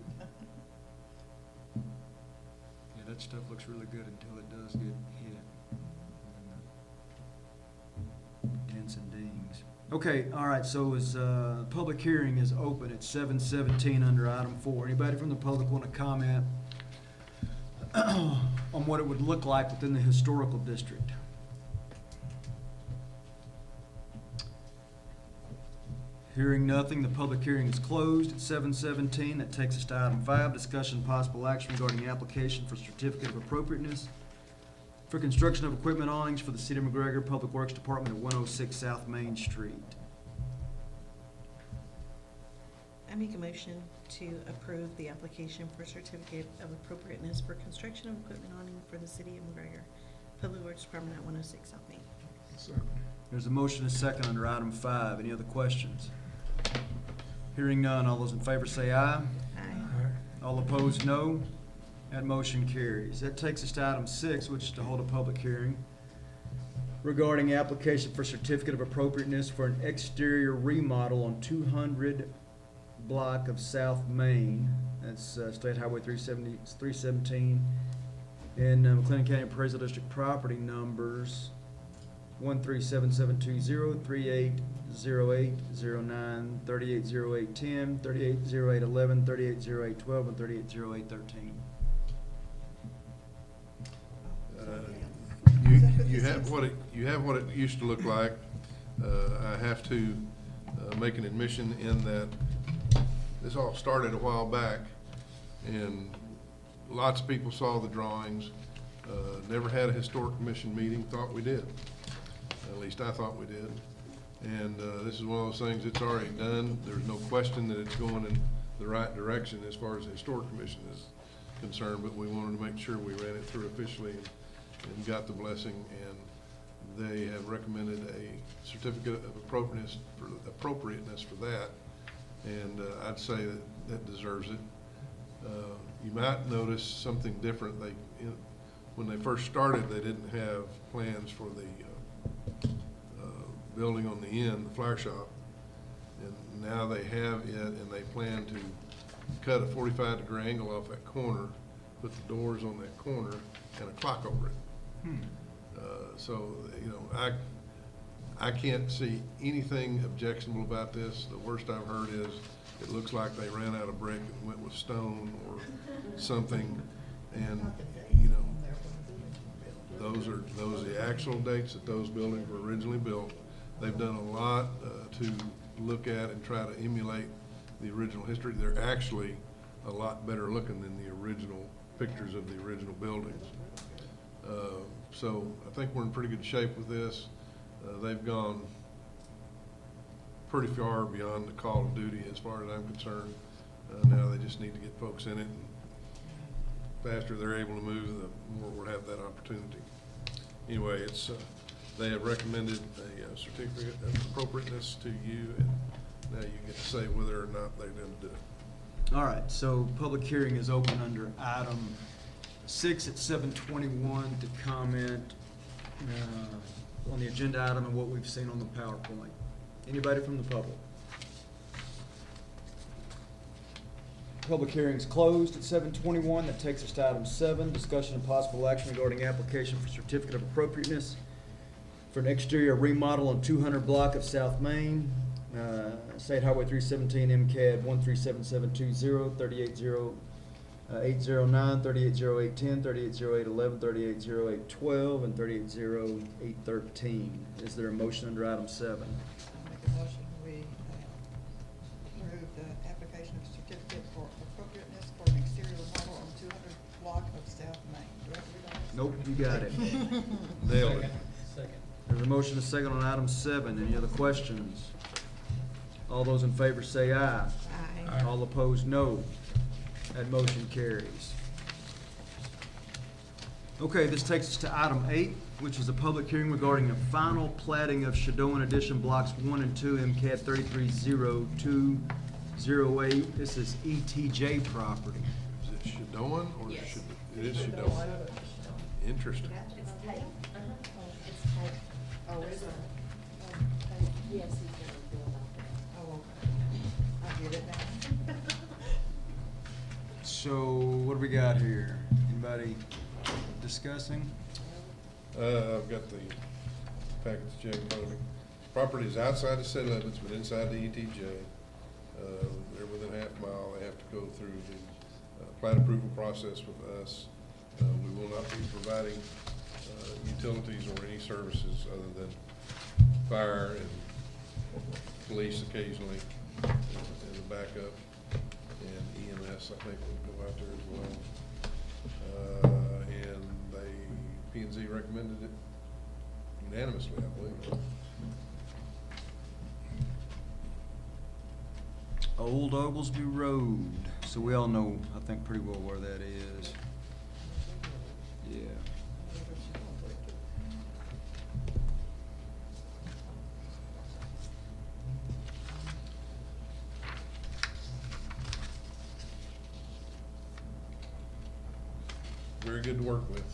Yeah, that stuff looks really good until it does get hit. Dents and dings. Okay, all right, so public hearing is open at 7:17 under item 4. Anybody from the public want to comment on what it would look like within the historical district? Hearing nothing, the public hearing is closed at 7:17. That takes us to item 5, discussion and possible action regarding the application for certificate of appropriateness for construction of equipment awnings for the City of McGregor Public Works Department at 106 South Main Street. I make a motion to approve the application for certificate of appropriateness for construction of equipment awning for the City of McGregor Public Works Department at 106 South Main. There's a motion and a second under item 5. Any other questions? Hearing none, all those in favor say aye. Aye. All opposed, no. That motion carries. That takes us to item 6, which is to hold a public hearing regarding application for certificate of appropriateness for an exterior remodel on 200 block of South Main. That's State Highway 317 in McLennan County Appraisal District property numbers 1377220, 380809, 380810, 380811, 380812, and 380813. You have what it used to look like. I have to make an admission in that this all started a while back, and lots of people saw the drawings, never had a historic commission meeting, thought we did. At least I thought we did. And this is one of those things, it's already done. There's no question that it's going in the right direction as far as the historic commission is concerned, but we wanted to make sure we ran it through officially and got the blessing, and they have recommended a certificate of appropriateness for that, and I'd say that deserves it. You might notice something different. When they first started, they didn't have plans for the building on the end, the flower shop, and now they have it, and they plan to cut a 45-degree angle off that corner, put the doors on that corner, and a clock over it. So, you know, I can't see anything objectionable about this. The worst I've heard is it looks like they ran out of brick and went with stone or something, and, you know, those are the actual dates that those buildings were originally built. They've done a lot to look at and try to emulate the original history. They're actually a lot better looking than the original pictures of the original buildings. So I think we're in pretty good shape with this. They've gone pretty far beyond the call of duty as far as I'm concerned. Now they just need to get folks in it. And the faster they're able to move, the more we'll have that opportunity. Anyway, they have recommended a certificate of appropriateness to you, and now you get to say whether or not they're going to do it. All right, so public hearing is open under item 6 at 7:21 to comment on the agenda item and what we've seen on the PowerPoint. Anybody from the public? Public hearing's closed at 7:21. That takes us to item 7, discussion and possible action regarding application for certificate of appropriateness for an exterior remodel on 200 block of South Main, State Highway 317, MCAD 1377720, 380-809, 380-810, 380-811, 380-812, and 380-813. Is there a motion under item 7? I make a motion, we approve the application of certificate for appropriateness for an exterior remodel on 200 block of South Main. Do I have to read all this? Nope, you got it. Nailed it. Second. There's a motion and a second on item 7. Any other questions? All those in favor say aye. Aye. All opposed, no. That motion carries. Okay, this takes us to item 8, which is a public hearing regarding the final plating of Shadoan Addition Blocks 1 and 2, MCAD 330208. This is ETJ property. Is it Shadoan or Yes. It is Shadoan. Interesting. It's tape. It's tape. Oh, is it? Yes, he's gonna build off that. Oh, okay. I get it now. So, what do we got here? Anybody discussing? I've got the package check in front of me. Property is outside the city limits, but inside the ETJ. They're within half mile. They have to go through the plat approval process with us. We will not be providing utilities or any services other than fire and police occasionally, and the backup, and EMS, I think, will go out there as well. And P&Z recommended it unanimously, I believe. Old Oglesby Road. So we all know, I think, pretty well where that is. Yeah. Very good to work with.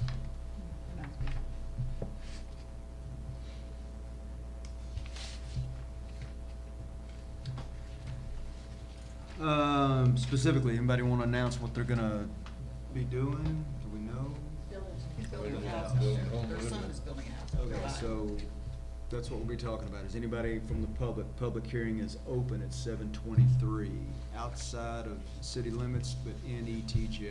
Specifically, anybody want to announce what they're gonna be doing? Do we know? He's building Building a a house. house. Building home Their son living. is building a house. Okay, so that's what we'll be talking about. Is anybody from the public? Public hearing is open at 7:23, outside of city limits, but in ETJ.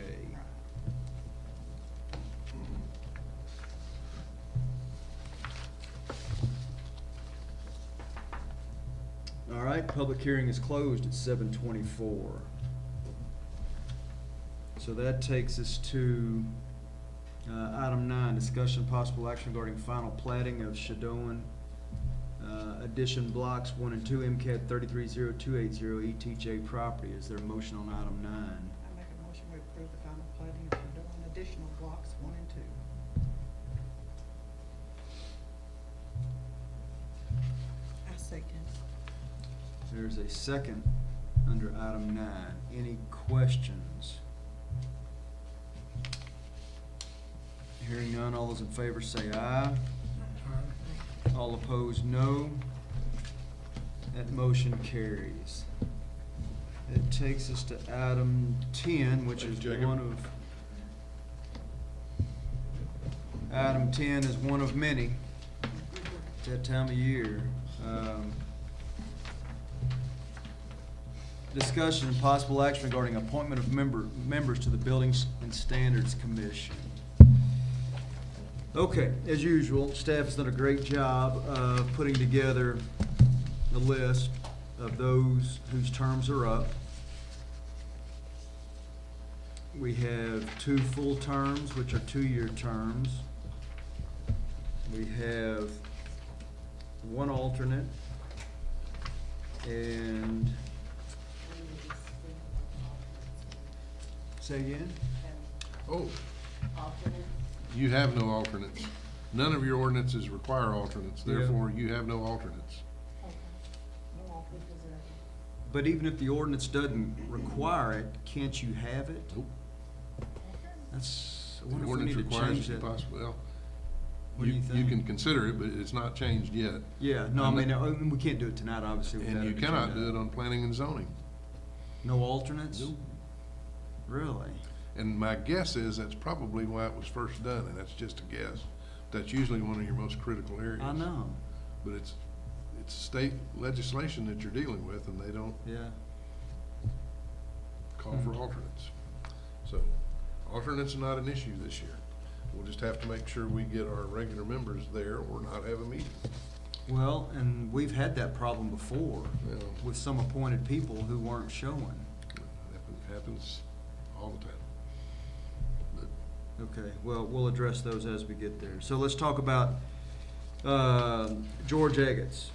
All right, public hearing is closed at 7:24. So that takes us to item 9, discussion possible action regarding final plating of Shadoan Addition Blocks 1 and 2, MCAD 330280, ETJ property. Is there a motion on item 9? I make a motion, we approve the final plating of Shadoan additional blocks 1 and 2. I second. There's a second under item 9. Any questions? Hearing none, all those in favor say aye. All opposed, no. That motion carries. It takes us to item 10, which is Thanks, Jacob. one of, item 10 is one of many. It's that time of year. Discussion and possible action regarding appointment of members to the Buildings and Standards Commission. Okay, as usual, staff has done a great job of putting together the list of those whose terms are up. We have 2 full terms, which are 2-year terms. We have 1 alternate, and say again? Oh, Alternate. you have no alternates. None of your ordinances require alternates, Yeah. therefore you have no alternates. Okay. No alternates. But even if the ordinance doesn't require it, can't you have it? Nope. That's, I The wonder if we ordinance need to requires change you that. possibly, well, What do you you think? can consider it, but it's not changed yet. Yeah, no, I mean, we can't do it tonight, obviously. without And you an cannot agenda. do it on planning and zoning. No alternates? Nope. Really? And my guess is that's probably why it was first done, and that's just a guess. That's usually one of your most critical areas. I know, But it's state legislation that you're dealing with, and they don't yeah. call for alternates. So alternates are not an issue this year. We'll just have to make sure we get our regular members there or not have a meeting. Well, and we've had that problem before You know, with some appointed people who weren't showing. happens all the time. Okay, well, we'll address those as we get there. So let's talk about George Eggets.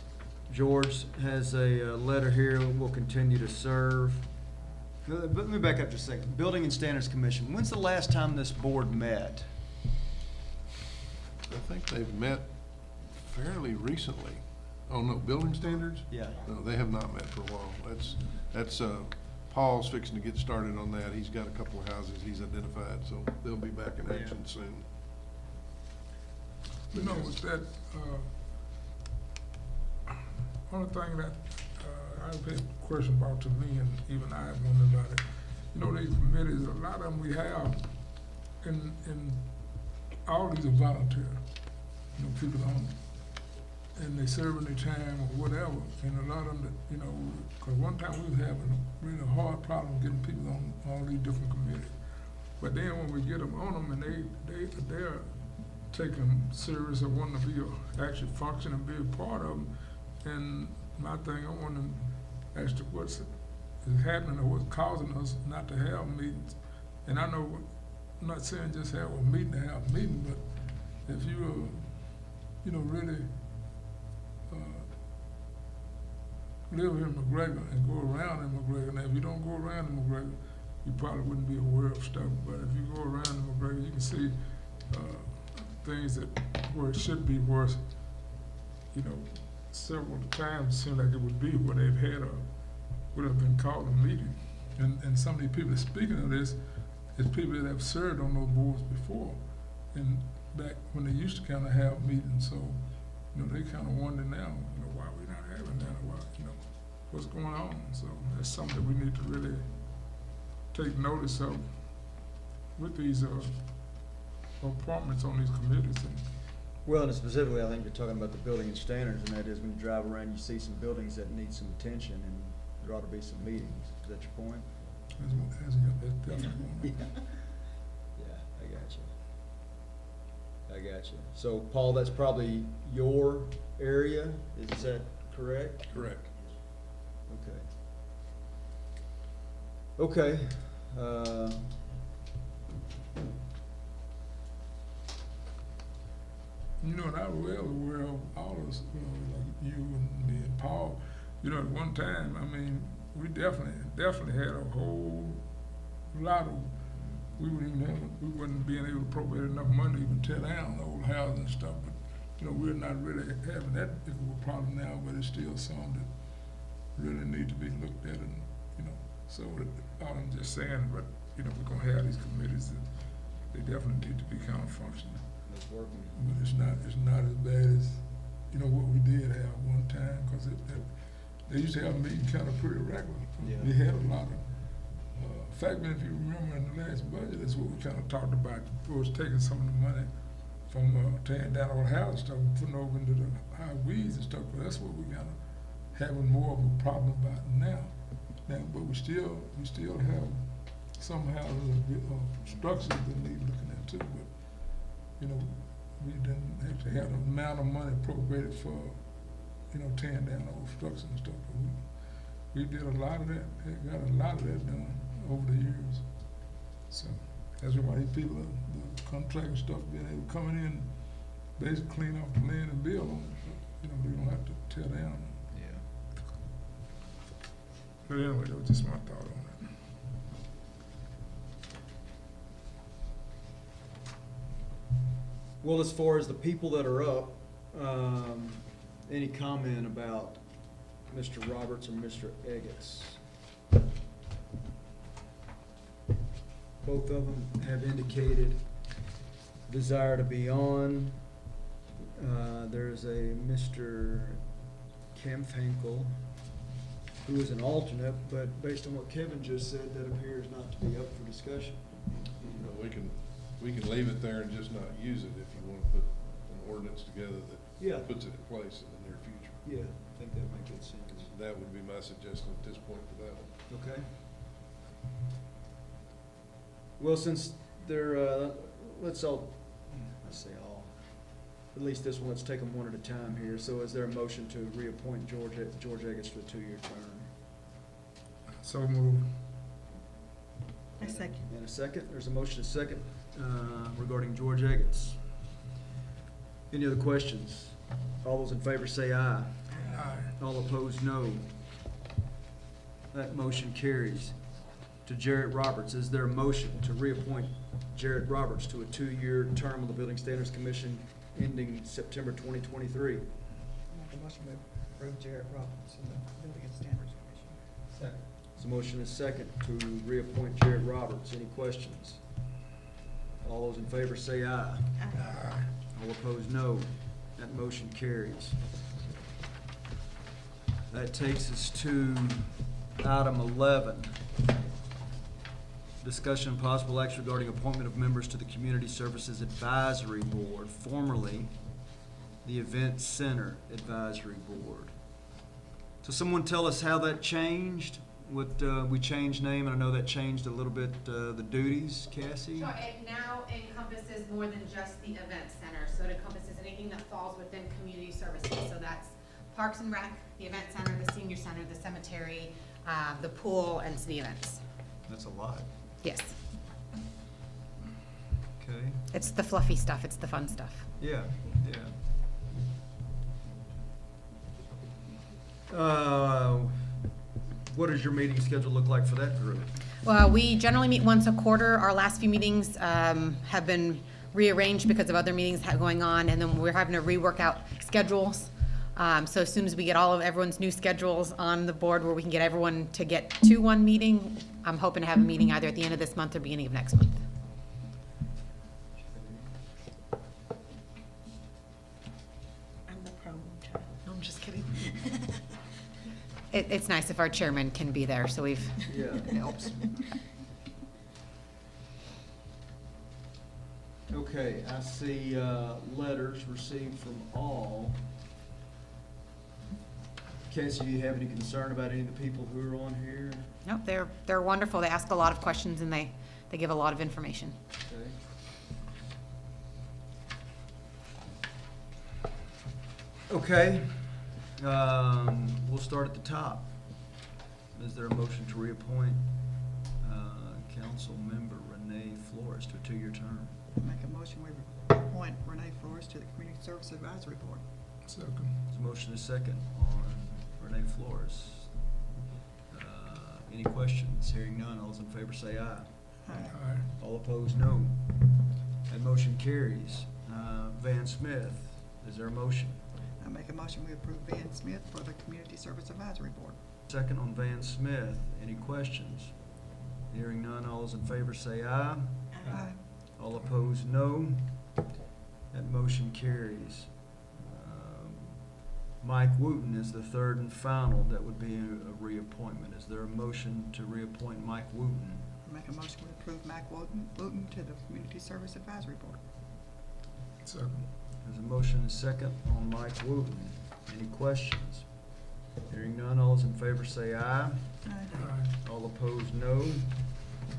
George has a letter here, will continue to serve. But let me back up just a second. Building and Standards Commission, when's the last time this board met? I think they've met fairly recently. Oh, no, building standards? Yeah. No, they have not met for a while. That's Paul's fixing to get started on that. He's got a couple of houses he's identified, so they'll be back in action soon. You know, with that, only thing that, I've had a question about to me, and even I wondered about it. You know, these committees, a lot of them we have, and all these are volunteer. You know, people don't, and they serving their time or whatever, and a lot of them, that, you know, cause one time we was having a really hard problem getting people on all these different committees. But then when we get them on them, and they're taking serious and wanting to be actually function and be a part of them. And my thing, I want them as to what's is happening or what's causing us not to have meetings. And I know, I'm not saying just have a meeting to have a meeting, but if you, you know, really live in McGregor and go around in McGregor. Now, if you don't go around in McGregor, you probably wouldn't be aware of stuff. But if you go around in McGregor, you can see things that where it should be worse. You know, several times it seemed like it would be where they've had would have been called a meeting. And some of these people speaking of this is people that have served on those boards before. And back when they used to kind of have meetings, so, you know, they kind of wonder now, you know, why we're not having that, or why, you know, what's going on. So that's something that we need to really take notice of with these appointments on these committees. And Well, and specifically, I think you're talking about the building and standards, and that is when you drive around, you see some buildings that need some attention, and there ought to be some meetings. Is that your point? that's definitely one. Yeah, I got you. So, Paul, that's probably your area, is that correct? Correct. Okay. You know, and I'm well aware of all of us, you know, like you and me and Paul. You know, at one time, I mean, we definitely had a whole lot of, we wouldn't being able to appropriate enough money to even tear down the old houses and stuff. But, you know, we're not really having that big of a problem now, but it's still some that really need to be looked at, and, you know, so I'm just saying, but, you know, we're gonna have these committees that they definitely need to be kind of functioning. It's working. But it's not as bad as, you know, what we did have one time, because they used to have a meeting kind of pretty regular. Yeah. They had a lot of, in fact, if you remember in the last budget, that's what we kind of talked about, was taking some of the money from tearing down old houses, stuff, and putting over into the high weeds and stuff, but that's what we kind of having more of a problem about now. But we still have some houses, structures that need looking at too, but, you know, we didn't actually have the amount of money appropriated for, you know, tearing down old structures and stuff. But we did a lot of that, got a lot of that done over the years. So that's why these people, the contract and stuff, being able to come in, basically clean off the land and build on it. You know, they don't have to tear down. Yeah. But anyway, that was just my thought on it. Well, as far as the people that are up, any comment about Mr. Roberts or Mr. Eggets? Both of them have indicated desire to be on. There's a Mr. Kempfinkel who is an alternate, but based on what Kevin just said, that appears not to be up for discussion. You know, we can leave it there and just not use it if you wanna put an ordinance together Yeah. that puts it in place in the near future. Yeah, I think that makes good sense. That would be my suggestion at this point for that one. Okay. Well, since they're, let's say all, at least this one, let's take them one at a time here. So is there a motion to reappoint George Eggets for a 2-year term? So moved. I second. And a second, there's a motion, a second, regarding George Eggets. Any other questions? All those in favor say aye. Aye. All opposed, no. That motion carries. To Jarrett Roberts, is there a motion to reappoint Jarrett Roberts to a 2-year term on the Building Standards Commission ending September 2023? Make a motion to approve Jarrett Roberts in the Building and Standards Commission. Second. There's a motion is second to reappoint Jarrett Roberts. Any questions? All those in favor say aye. Aye. All opposed, no. That motion carries. That takes us to item 11. Discussion and possible action regarding appointment of members to the Community Services Advisory Board, formerly the Event Center Advisory Board. So someone tell us how that changed? We changed name, and I know that changed a little bit the duties, Cassie? So it now encompasses more than just the event center, so it encompasses anything that falls within community services. So that's Parks and Rec, the event center, the senior center, the cemetery, the pool, and city events. That's a lot. Yes, Okay. it's the fluffy stuff, it's the fun stuff. Yeah, what does your meeting schedule look like for that group? Well, we generally meet once a quarter. Our last few meetings have been rearranged because of other meetings going on, and then we're having to rework out schedules. So as soon as we get all of everyone's new schedules on the board where we can get everyone to get to one meeting, I'm hoping to have a meeting either at the end of this month or beginning of next month. I'm the problem child. No, I'm just kidding. It's nice if our chairman can be there, so we've, Yeah. it helps. Okay, I see letters received from all. Casey, do you have any concern about any of the people who are on here? No, they're wonderful. They ask a lot of questions and they give a lot of information. Okay, we'll start at the top. Is there a motion to reappoint Council Member Renee Flores to a 2-year term? Make a motion, we appoint Renee Flores to the Community Service Advisory Board. Second. There's a motion is second on Renee Flores. Any questions? Hearing none, all those in favor say aye. Aye. All opposed, no. That motion carries. Van Smith, is there a motion? I make a motion, we approve Van Smith for the Community Service Advisory Board. Second on Van Smith. Any questions? Hearing none, all those in favor say aye. Aye. All opposed, no. That motion carries. Mike Wooten is the third and final. That would be a reappointment. Is there a motion to reappoint Mike Wooten? Make a motion, we approve Mike Wooten to the Community Service Advisory Board. Second. There's a motion and second on Mike Wooten. Any questions? Hearing none, all those in favor say aye. Aye. Aye. All opposed, no.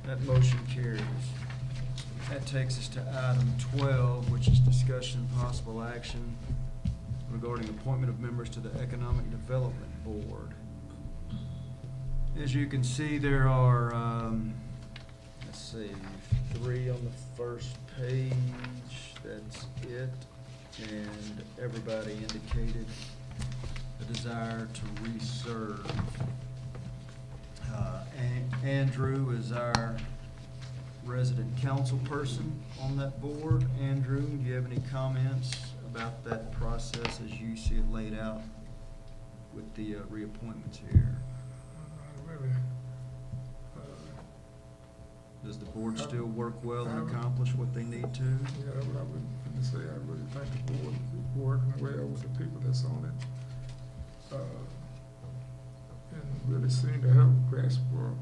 That motion carries. That takes us to item 12, which is discussion and possible action regarding appointment of members to the Economic Development Board. As you can see, there are, let's see, 3 on the first page. That's it. And everybody indicated a desire to re-serve. Andrew is our resident council person on that board. Andrew, do you have any comments about that process as you see it laid out with the reappointments here? Really. Does the board still work well and accomplish what they need to? Yeah, that's what I would say. I really think the board is working well with the people that's on it. And really seem to have a grasp for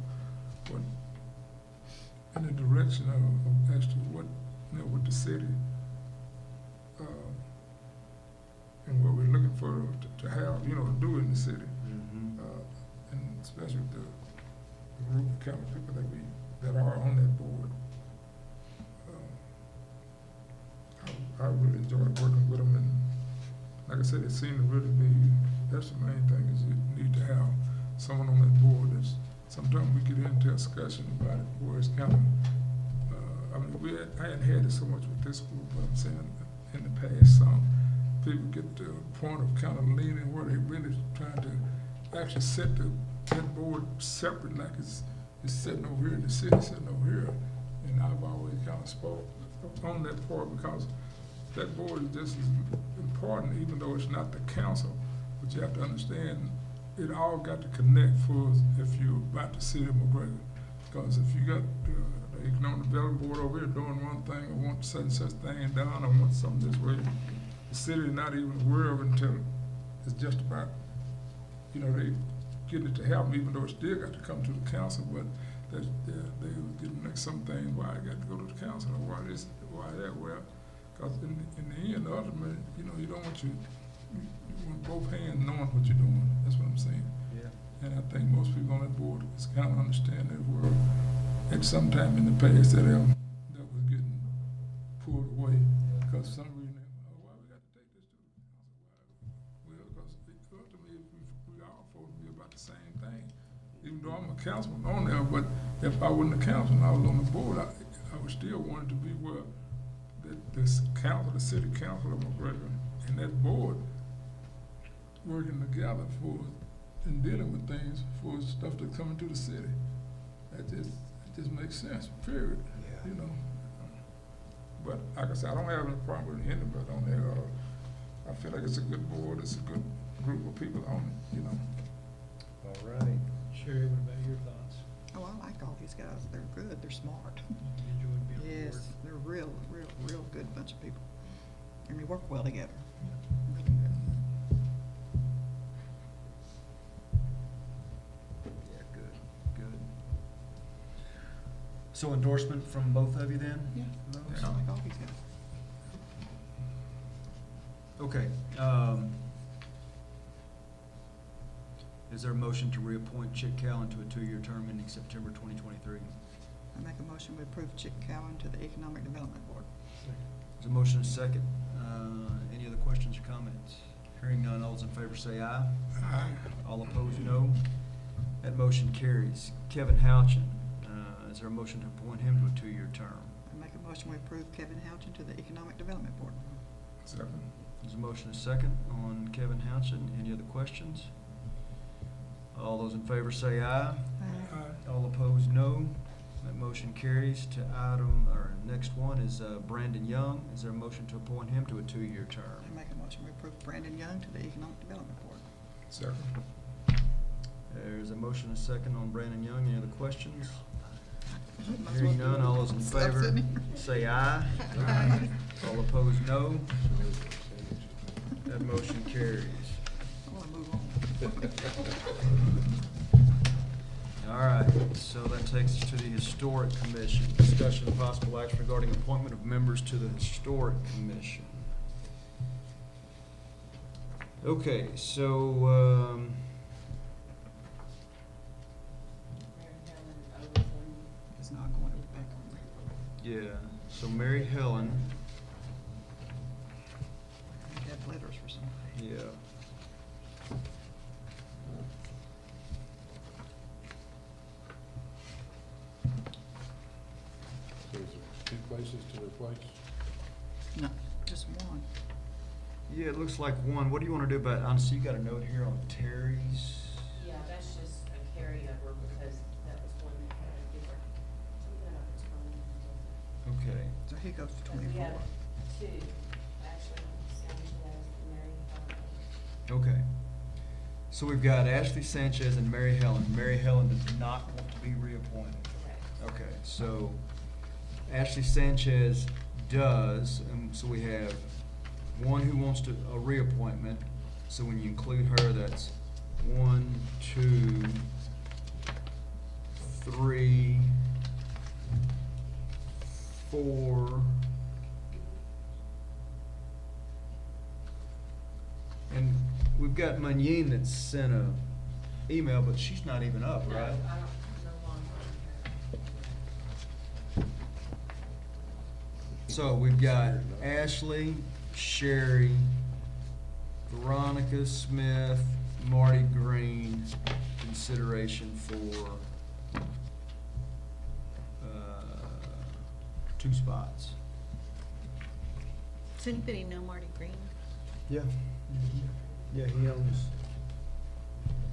what, in the direction of actually what, you know, with the city, and what we're looking for to have, you know, to do in the city. And especially the group of kind of people that are on that board. I really enjoyed working with them, and like I said, it seemed to really be, that's the main thing, is you need to have someone on that board that's, sometimes we get into a discussion about it where it's kind of, I mean, I hadn't had it so much with this group, but I'm saying in the past, some people get to a point of kind of leaning where they really trying to actually set that board separate, like it's sitting over here, and the city sitting over here. And I've always kind of spoke on that part, because that board is just as important, even though it's not the council. But you have to understand, it all got to connect for us if you're about the city of McGregor. Because if you got the economic development board over here doing one thing, or want such and such thing done, or want something this way, the city is not even aware of it until it's just about, you know, they getting it to happen, even though it still got to come to the council. But they were getting like some things, why I got to go to the council, or why this, why that. Well, because in the end, ultimately, you know, you don't want you want both hands knowing what you're doing. That's what I'm saying. Yeah. And I think most people on that board is kind of understand that we're at some time in the past that was getting pulled away because for some reason, why we got to take this to the council? Well, because ultimately, we all supposed to be about the same thing. Even though I'm a councilman on there, but if I wasn't a councilman, I was on the board, I would still want it to be where this council, the city council of McGregor, and that board working together for and dealing with things for stuff that's coming to the city. That just makes sense, period. Yeah. You know. But like I said, I don't have any problem with anybody on there. I feel like it's a good board, it's a good group of people on it, you know. All right. Sherry, what about your thoughts? Oh, I like all these guys. They're good. They're smart. You enjoyed being on the board? Yes, they're real good bunch of people. And we work well together. Yeah. Really good. Yeah, good. So endorsement from both of you then? Yeah. Those? I like all these guys. Okay, is there a motion to reappoint Chick Callen to a 2-year term ending September 2023? I make a motion we approve Chick Cowan to the Economic Development Board. There's a motion and a second. Any other questions or comments? Hearing none, all those in favor say aye. Aye. All opposed, no. That motion carries. Kevin Houchin, is there a motion to appoint him to a 2-year term? I make a motion we approve Kevin Houchin to the Economic Development Board. Second. There's a motion and a second on Kevin Houchin. Any other questions? All those in favor say aye. Aye. All opposed, no. That motion carries. To item, or next one is Brandon Young. Is there a motion to appoint him to a 2-year term? I make a motion we approve Brandon Young to the Economic Development Board. Second. There's a motion and a second on Brandon Young. Any other questions? Might as Hearing well do none, it. all those in Stop favor sitting here. say aye. Aye. All opposed, no. That motion carries. I want to move on. All right, so that takes us to the Historic Commission. Discussion of possible action regarding appointment of members to the Historic Commission. Okay, so, It's not going to back on me. yeah, so Mary Helen, I have letters for somebody. yeah. So is there 2 places to replace? No, just one. Yeah, it looks like one. What do you want to do about, honestly, you got a note here on Terry's. Yeah, that's just a carryover because that was one that had a different, so we got a term. Okay, So he goes to And we 24. have two, actually, Sanchez and Mary Helen. okay. So we've got Ashley Sanchez and Mary Helen. Mary Helen does not want to be reappointed. Correct. Okay, so Ashley Sanchez does, and so we have one who wants a reappointment. So when you include her, that's 1, 2, 3, 4. And we've got Munyin that sent a email, but she's not even up, No, I right? don't know long term. So we've got Ashley, Sherry, Veronica Smith, Marty Green, consideration for 2 spots. Does anybody know Marty Green? Yeah. Yeah, he owns,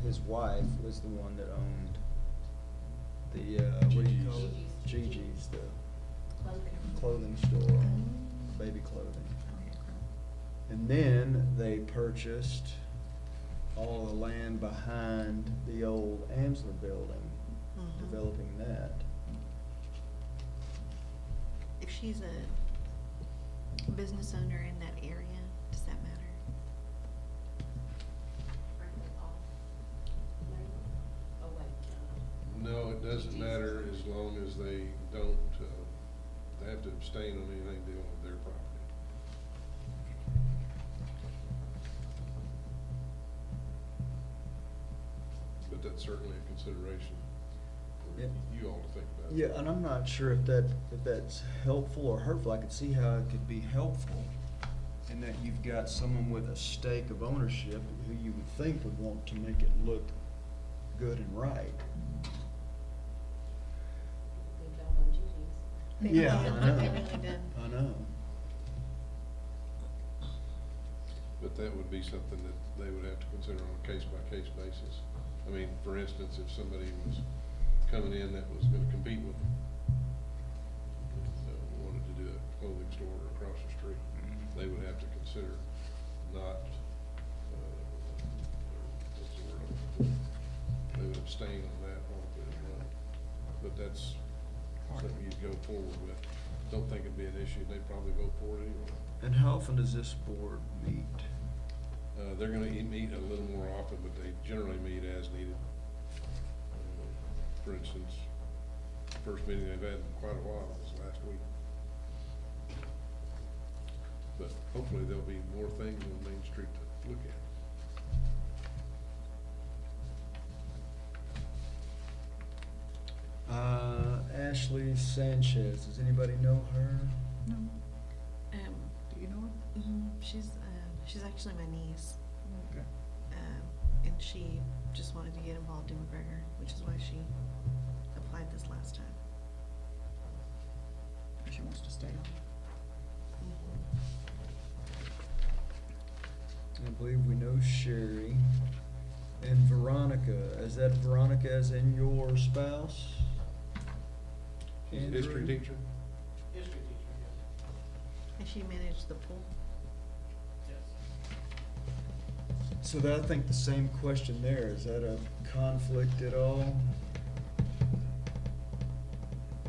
his wife was the one that owned the, what do you call it? Gigi's, the clothing store, baby clothing. And then they purchased all the land behind the old Amsler building, developing that. If she's a business owner in that area, does that matter? Aren't they all? Oh, wait, No, it doesn't matter as long as they don't, they have to abstain on anything dealing with their property. But that's certainly a consideration for Yep. you all to think about. Yeah, and I'm not sure if that's helpful or hurtful. I could see how it could be helpful in that you've got someone with a stake of ownership who you would think would want to make it look good and right. they don't know Gigi's. They Yeah, really- I know. They really did. I know. But that would be something that they would have to consider on a case-by-case basis. I mean, for instance, if somebody was coming in that was gonna compete with them, wanted to do a clothing store across the street, they would have to consider not, what's the word I'm looking for? They would abstain on that while it was running. But that's something you'd go forward with. Don't think it'd be an issue, they'd probably vote for it anyway. And how often does this board meet? They're gonna meet a little more often, but they generally meet as needed. For instance, first meeting they've had in quite a while was last week. But hopefully there'll be more things on Main Street to look at. Ashley Sanchez, does anybody know her? No. Do you know her? She's actually my niece. Okay. And she just wanted to get involved in McGregor, which is why she applied this last time. She wants to stay on. I believe we know Sherry. And Veronica, is that Veronica as in your spouse? She's a Andrew? history teacher. History teacher, And she managed the pool. yes. So that, I think the same question there, is that a conflict at all?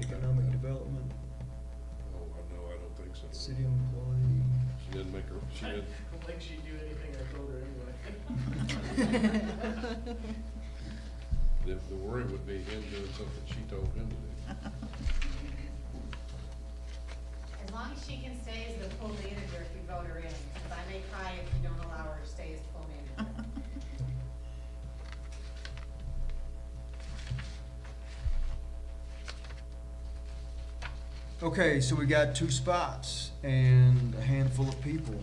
Economic development, Oh, no, I don't think so. city employee? She didn't make her, she didn't, don't think she'd do anything I told her anyway. the worry would be him doing something she told him to do. As long as she can stay as the pool manager if we vote her in, because I may cry if you don't allow her to stay as pool manager. Okay, so we got 2 spots and a handful of people.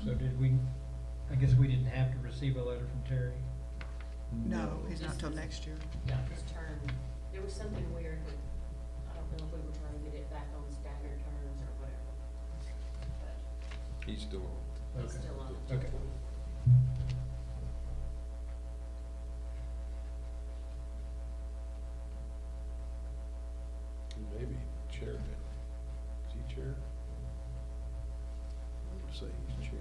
So did we, I guess we didn't have to receive a letter from Terry? No, he's not till next year. Yeah. His term, there was something weird with, I don't know if we were trying to get it back on staggered terms or whatever. But He's still on. he's Okay. still on. Okay. He may be chair now. Is he chair? I would say he's chair.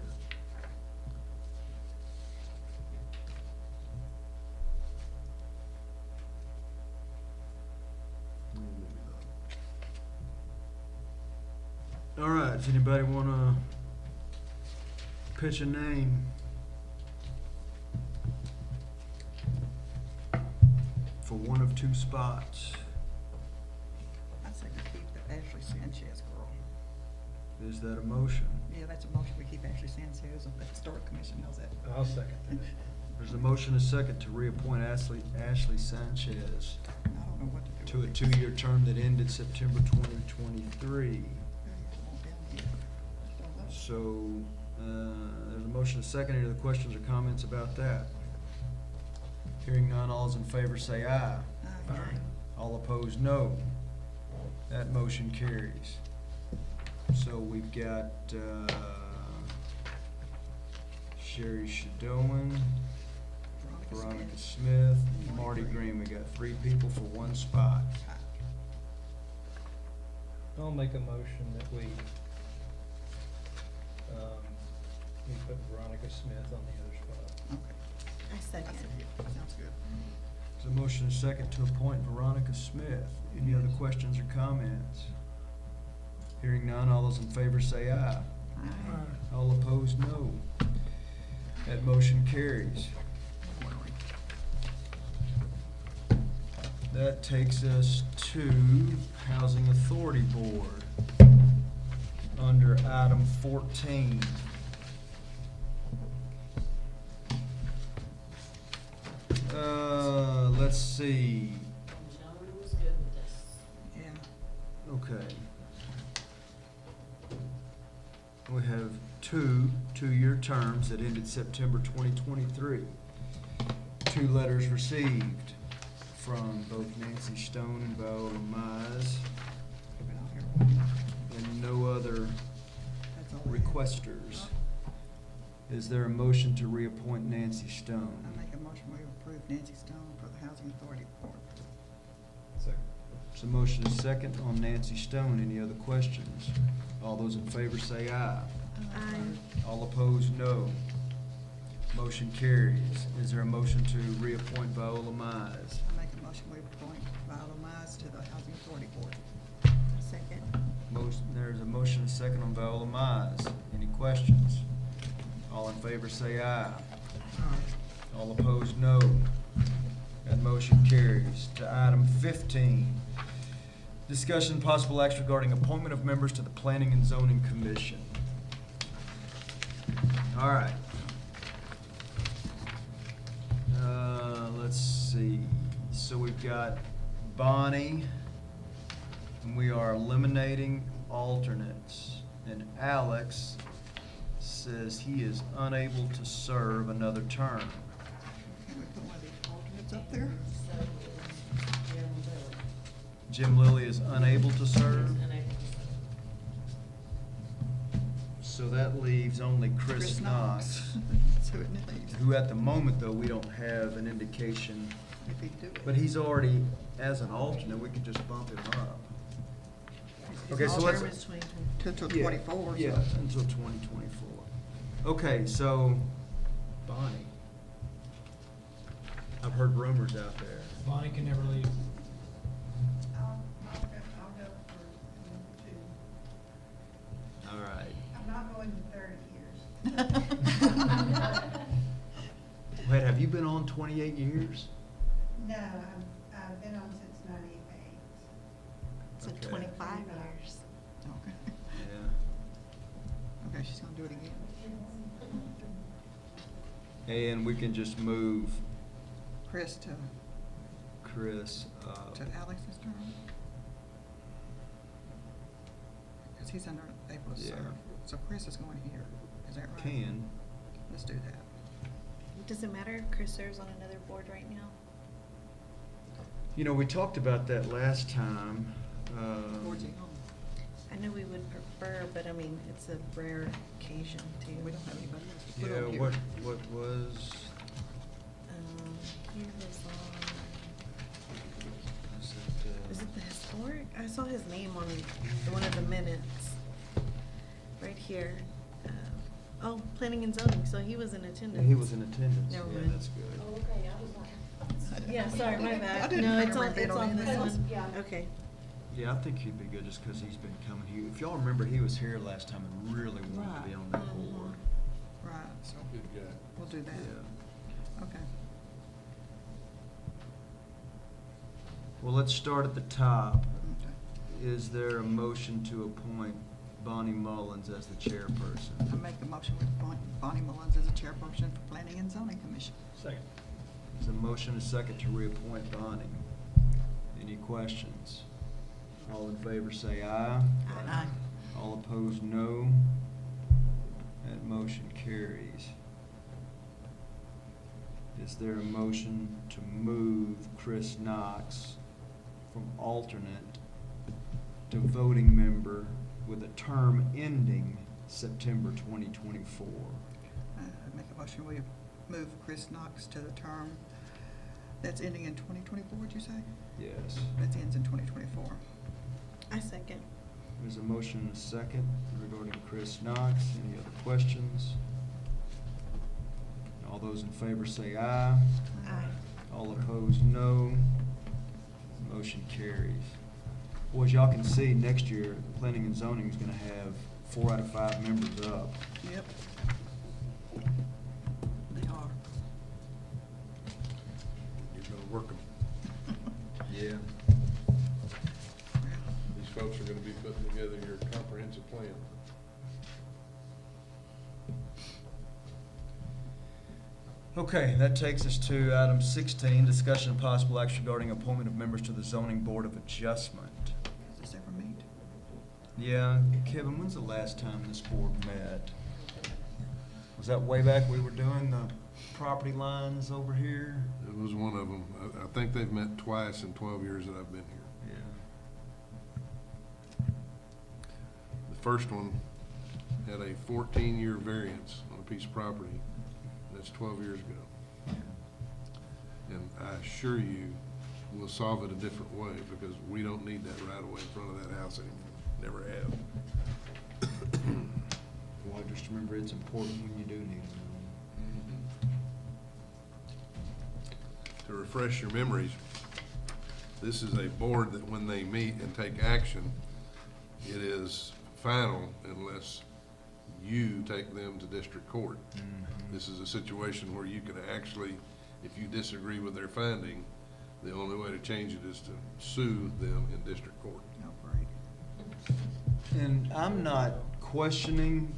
Maybe not. All right, does anybody wanna pitch a name? For one of two spots. I say we keep the Ashley Sanchez girl. Is that a motion? Yeah, that's a motion, we keep Ashley Sanchez on the Historic Commission, how's that? I'll second that. There's a motion, a second, to reappoint Ashley Sanchez I don't know what to do. to a with it. two-year term that ended September 2023. So, there's a motion, a second. Any other questions or comments about that? Hearing none, all those in favor say aye. Aye. All opposed, no. That motion carries. So we've got, Sherry Shadowan, Veronica Smith, Marty Green. We got 3 people for 1 spot. I'll make a motion that we put Veronica Smith on the other spot. Okay. I second. Sounds good. There's a motion, a second, to appoint Veronica Smith. Any other questions or comments? Hearing none, all those in favor say aye. All opposed, no. That motion carries. That takes us to Housing Authority Board under item 14. Let's see. Joan was good with this. Yeah. Okay. We have two-year terms that ended September 2023. 2 letters received from both Nancy Stone and Viola Mize, Keep it on here. and no other That's all we have. requesters. Is there a motion to reappoint Nancy Stone? I make a motion, we approve Nancy Stone for the Housing Authority Board. Second. So motion is second on Nancy Stone. Any other questions? All those in favor say aye. Aye. All opposed, no. Motion carries. Is there a motion to reappoint Viola Mize? I make a motion, we appoint Viola Mize to the Housing Authority Board. Second. There's a motion, a second on Viola Mize. Any questions? All in favor say aye. All opposed, no. That motion carries. To item 15, discussion and possible action regarding appointment of members to the Planning and Zoning Commission. All right. Let's see. So we've got Bonnie, and we are eliminating alternates. And Alex says he is unable to serve another term. Can we put one of these alternates up there? So is Jim Lilly. Jim Lilly is unable to serve, Unable to so that leaves only Chris Knox, That's who it needs. who at the moment, though, we don't have an indication, If he do it. but he's already, as an alternate, we could just bump him up. Okay, so let's. Till Yeah, 24. Yeah, until 2024. Okay, so Bonnie. I've heard rumors out there. Bonnie can never leave. I'll go for number 2. All right. I'm not going to 30 years. Wait, have you been on 28 years? No, I've been on since 98. So Okay. 25 years. Okay. Yeah. Okay, she's gonna do it again. And we can just move Chris to Chris up. Alex's term. Because he's able to Yeah. serve. So Chris is going here. Is that right? Can. Let's do that. Does it matter if Chris serves on another board right now? You know, we talked about that last time. Where's he on? I know we would prefer, but I mean, it's a rare occasion too. We don't have anybody else to put Yeah, on here. what was, He was on, was it, is it the historic? I saw his name on one of the minutes. Right here. Oh, planning and zoning, so he was in attendance. he was in attendance. Never Yeah, mind. that's good. Oh, okay, I was like. Yeah, sorry, my I bad. didn't No, think it's I on, read that it's on on his this list. one. Yeah. Okay. Yeah, I think he'd be good just because he's been coming. If y'all remember, he was here last time and really wanted to be on that board. Right, so Good guy. we'll do that. Yeah. Okay. Well, let's start at the top. Okay. Is there a motion to appoint Bonnie Mullins as the chairperson? I make a motion with Bonnie Mullins as a chairperson for Planning and Zoning Commission. Second. There's a motion, a second to reappoint Bonnie. Any questions? All in favor say aye. Aye. All opposed, no. That motion carries. Is there a motion to move Chris Knox from alternate to voting member with a term ending September 2024? I make a motion, we move Chris Knox to the term that's ending in 2024, would you say? Yes. That ends in 2024. I second. There's a motion and a second regarding Chris Knox. Any other questions? All those in favor say aye. Aye. All opposed, no. Motion carries. Well, as y'all can see, next year, Planning and Zoning is gonna have 4 out of 5 members up. Yep. They are. You're gonna work them. Yeah. These folks are gonna be putting together your comprehensive plan. Okay, that takes us to item 16, discussion of possible action regarding appointment of members to the Zoning Board of Adjustment. Does this ever meet? Yeah, Kevin, when's the last time this board met? Was that way back we were doing the property lines over here? It was one of them. I think they've met twice in 12 years that I've been here. Yeah. The first one had a 14-year variance on a piece of property. That's 12 years ago. And I assure you, we'll solve it a different way because we don't need that right away in front of that house anymore. Never have. Well, just remember, it's important when you do need them. To refresh your memories, this is a board that when they meet and take action, it is final unless you take them to district court. This is a situation where you can actually, if you disagree with their finding, the only way to change it is to sue them in district court. Oh, great. And I'm not questioning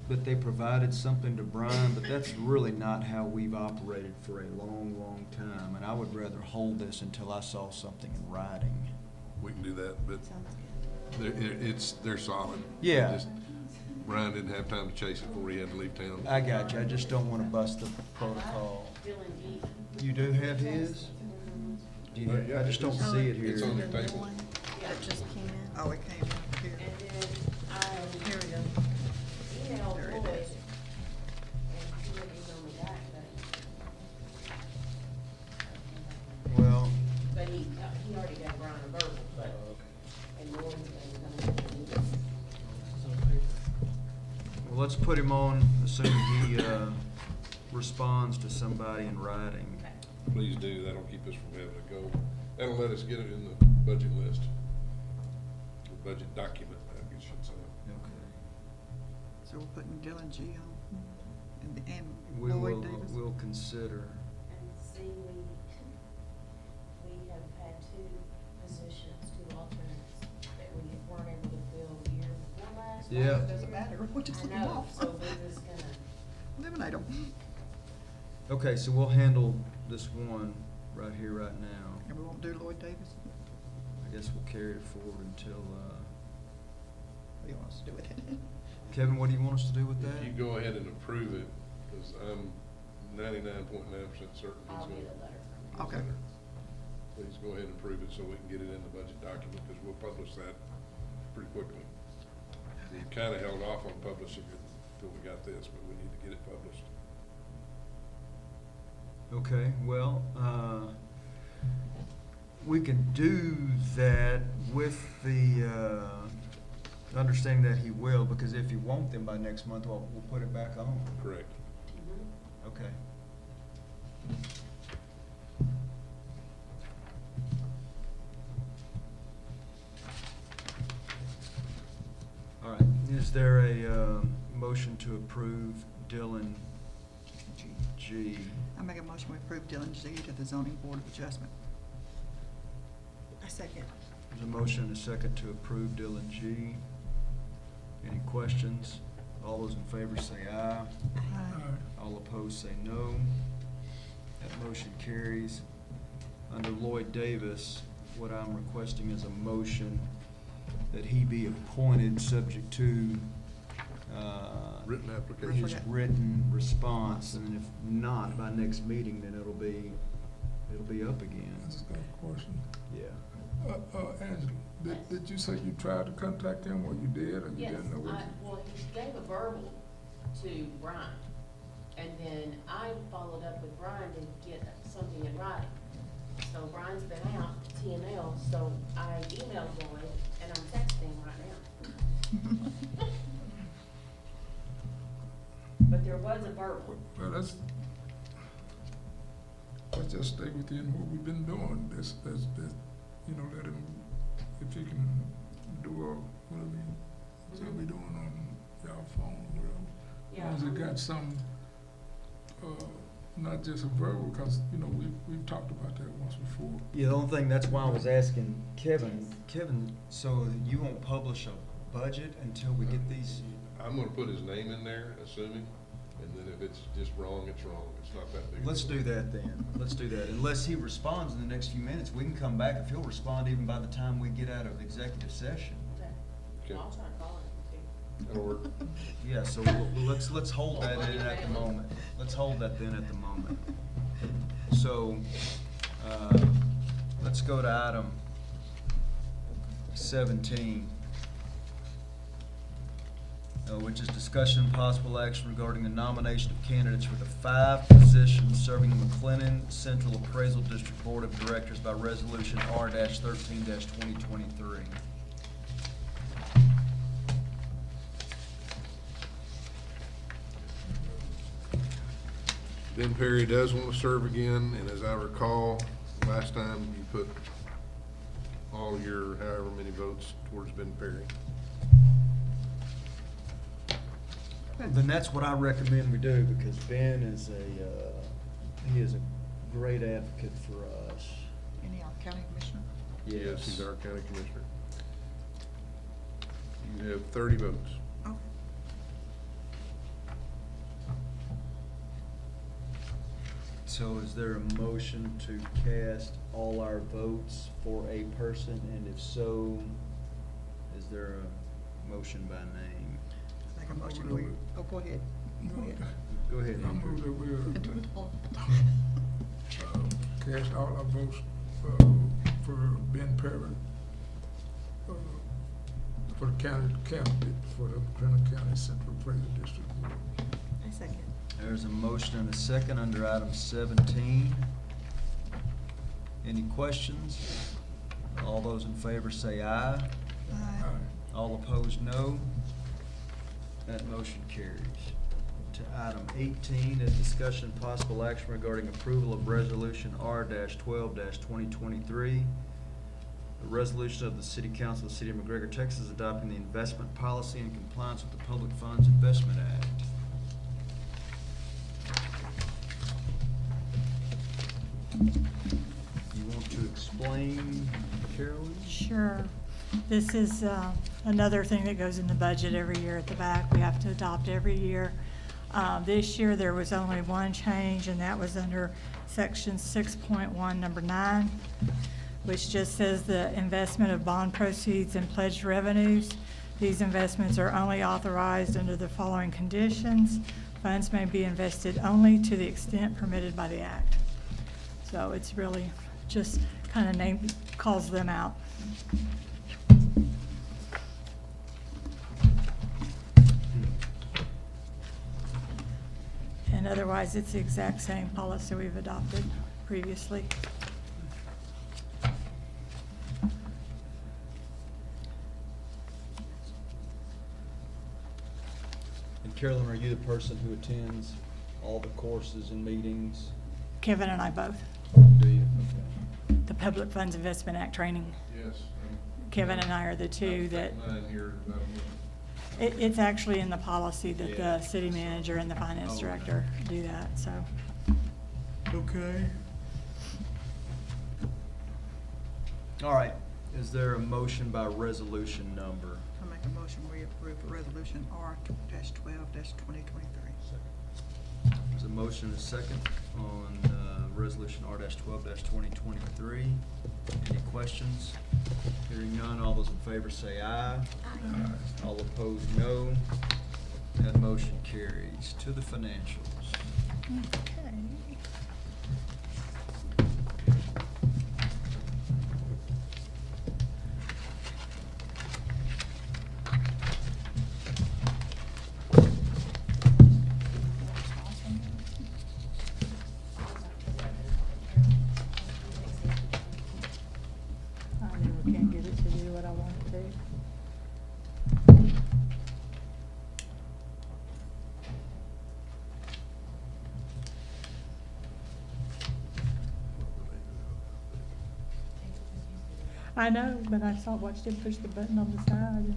that they provided something to Brian, but that's really not how we've operated for a long, long time. And I would rather hold this until I saw something in writing. We can do that, but they're solid. Yeah. Just- Brian didn't have time to chase it before he had to leave town. I got you. I just don't want to bust the protocol. Dylan G. You do have his? Do you I just don't see it here. It's on your table. That just came in. Oh, it came in here. And then I Here we go. emailed There it Lloyd, is. and he wouldn't email me back, Well, but he already got Brian a verbal, but, and Lloyd's been coming to me. well, let's put him on, assuming he responds to somebody in writing. Please do. That'll keep us from having to go. That'll let us get it in the budget list. The budget document, I guess you should say. Okay. So we're putting Dylan G on and We Lloyd will, Davis. we'll consider. And see, we have had 2 positions, 2 alternates that we weren't able to fill year before last. Yeah. It doesn't matter, we'll just I leave them know, off. so we're just gonna, Eliminate them. Okay, so we'll handle this one right here, right now. And we won't do Lloyd Davis? I guess we'll carry it forward until, What do you want us to do with it? Kevin, what do you want us to do with that? If you go ahead and approve it, because I'm 99.9% certain he's I'll going get to. a letter from you. Okay. Please go ahead and approve it so we can get it in the budget document, because we'll publish that pretty quickly. We kind of held off on publishing it until we got this, but we need to get it published. Okay, well, we can do that with the, understanding that he will, because if he won't, then by next month, we'll put it back on. Correct. Mhm. Okay. Is there a motion to approve Dylan G? I make a motion we approve Dylan G to the zoning board of adjustment. I second. There's a motion and a second to approve Dylan G. Any questions? All those in favor say aye. All opposed say no. That motion carries. Under Lloyd Davis, what I'm requesting is a motion that he be appointed subject to Written application. his written response, and if not, by next meeting, then it'll be up again. That's a good question. Yeah. Angela, did you say you tried to contact him, or you did, or you Yes, didn't know what well, he gave a verbal to Brian, and then I followed up with Brian to get something in writing. So Brian's been out, TML, so I emailed Lloyd, and I'm texting right now. But there was a verbal. Well, let's just stay within what we've been doing. Let's you know, let him, if he can do whatever he'll be doing on y'all phone or whatever. Yeah. As long as it got some, not just a verbal, because, you know, we've talked about that once before. Yeah, the only thing, that's why I was asking Kevin, so you won't publish a budget until we get these? I'm gonna put his name in there, assuming, and then if it's just wrong, it's wrong. It's not that big. Let's do that then. Let's do that. Unless he responds in the next few minutes, we can come back if he'll respond even by the time we get out of executive session. Okay. I'll try to call him That'll work. Yeah, so let's hold that in at the moment. Let's hold that then at the moment. So, let's go to item 17. Which is discussion and possible action regarding the nomination of candidates for the 5 positions serving the McLennan Central Appraisal District Board of Directors by Resolution R-13-2023. Ben Perry does want to serve again, and as I recall, last time you put all your however many votes towards Ben Perry. Then that's what I recommend we do, because Ben is he is a great advocate for us. Any our county commissioner? Yes, he's our county commissioner. You have 30 votes. Oh. So is there a motion to cast all our votes for a person, and if so, is there a motion by name? Make a motion we, oh, go ahead. Go ahead. Go ahead, I Andrew. move that we'll Do it all. cast all our votes for Ben Perry, for the county candidate for the McLennan County Central Appraisal District Board. I second. There's a motion and a second under item 17. Any questions? All those in favor say aye. Aye. All opposed, no. That motion carries. To item 18, is discussion and possible action regarding approval of Resolution R-12-2023. A resolution of the City Council of the City of McGregor, Texas, adopting the investment policy in compliance with the Public Funds Investment Act. You want to explain, Carolyn? Sure. This is another thing that goes in the budget every year at the back. We have to adopt every year. This year, there was only one change, and that was under section 6.1, number 9, which just says the investment of bond proceeds and pledged revenues. These investments are only authorized under the following conditions. Funds may be invested only to the extent permitted by the act. So it's really just kind of calls them out. And otherwise, it's the exact same policy we've adopted previously. And Carolyn, are you the person who attends all the courses and meetings? Kevin and I both. Do you? Okay. The Public Funds Investment Act training. Yes. Kevin and I are the two that, Mine here, It's actually in the policy that Yeah. the city manager and the finance Okay. director do that, so. Okay. All right, is there a motion by resolution number? I make a motion, we approve resolution R-12-2023. There's a motion and a second on resolution R-12-2023. Any questions? Hearing none, all those in favor say aye. All opposed, no. That motion carries. To the financials. Okay. I never can get it to do what I want it to. I know, but watched him push the button on the side and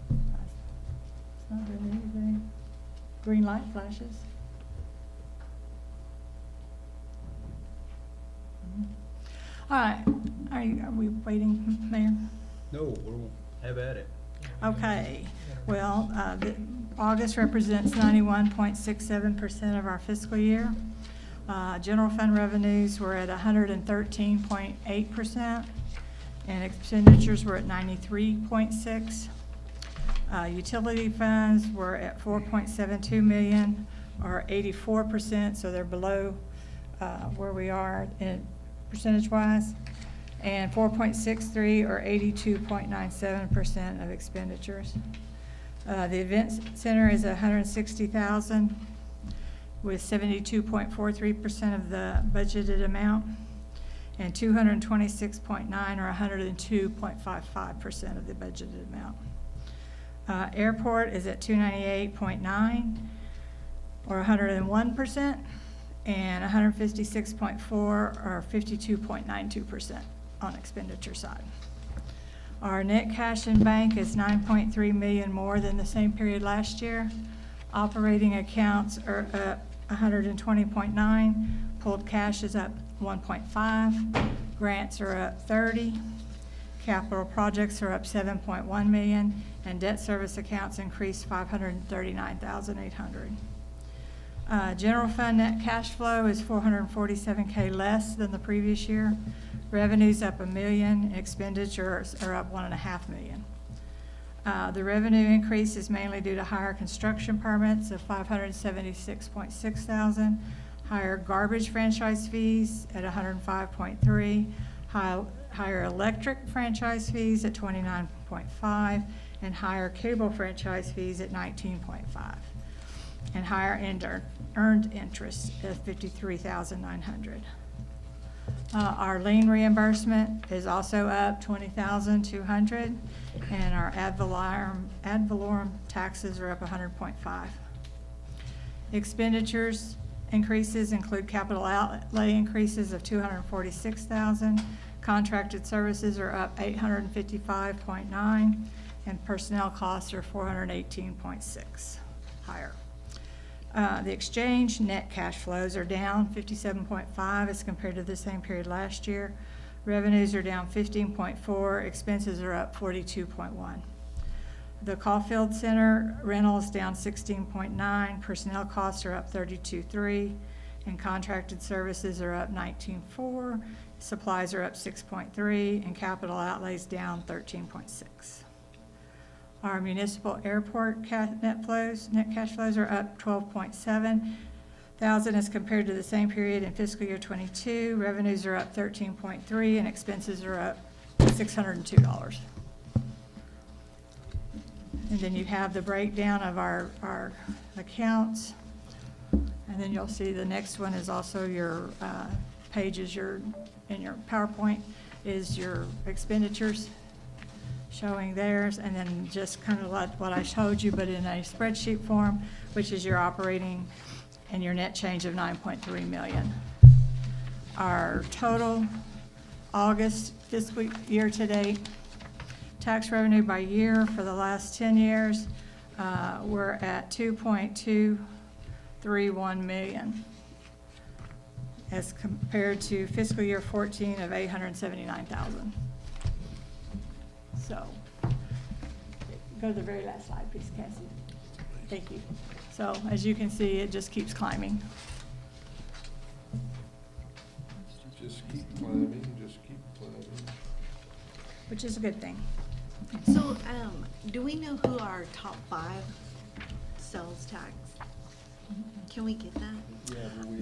it's not doing anything. Green light flashes. All right, are we waiting, Mayor? No, we'll have at it. Okay, well, August represents 91.67% of our fiscal year. General fund revenues were at 113.8%, and expenditures were at 93.6%. Utility funds were at 4.72 million, or 84%, so they're below where we are in percentage-wise, and 4.63 or 82.97% of expenditures. The event center is 160,000 with 72.43% of the budgeted amount, and 226.9 or 102.55% of the budgeted amount. Airport is at 298.9 or 101%, and 156.4 or 52.92% on expenditure side. Our net cash in bank is 9.3 million more than the same period last year. Operating accounts are up 120.9, pulled cash is up 1.5, grants are up 30, capital projects are up 7.1 million, and debt service accounts increased 539,800. General fund net cash flow is 447K less than the previous year. Revenues up $1 million, and expenditures are up $1.5 million. The revenue increase is mainly due to higher construction permits of 576.6 thousand, higher garbage franchise fees at 105.3, higher electric franchise fees at 29.5, and higher cable franchise fees at 19.5, and higher earned interest of 53,900. Our lien reimbursement is also up 20,200, and our ad valorem taxes are up 100.5. Expenditures increases include capital outlay increases of 246,000. Contracted services are up 855.9, and personnel costs are 418.6 higher. The exchange net cash flows are down 57.5 as compared to the same period last year. Revenues are down 15.4, expenses are up 42.1. The Caulfield Center rental is down 16.9, personnel costs are up 32.3, and contracted services are up 19.4, supplies are up 6.3, and capital outlays down 13.6. Our municipal airport net cash flows are up 12.7 thousand as compared to the same period in fiscal year 22. Revenues are up 13.3, and expenses are up $602. And then you have the breakdown of our accounts. And then you'll see the next one is also your pages in your PowerPoint is your expenditures, showing theirs, and then just kind of like what I showed you, but in a spreadsheet form, which is your operating and your net change of 9.3 million. Our total August fiscal year to date tax revenue by year for the last 10 years, we're at 2.231 million as compared to fiscal year 14 of 879,000. So, go to the very last slide, please, Cassie. Thank you. So, as you can see, it just keeps climbing. Just keep climbing, just keep climbing. Which is a good thing. So, do we know who our top 5 sales tax? Can we get that?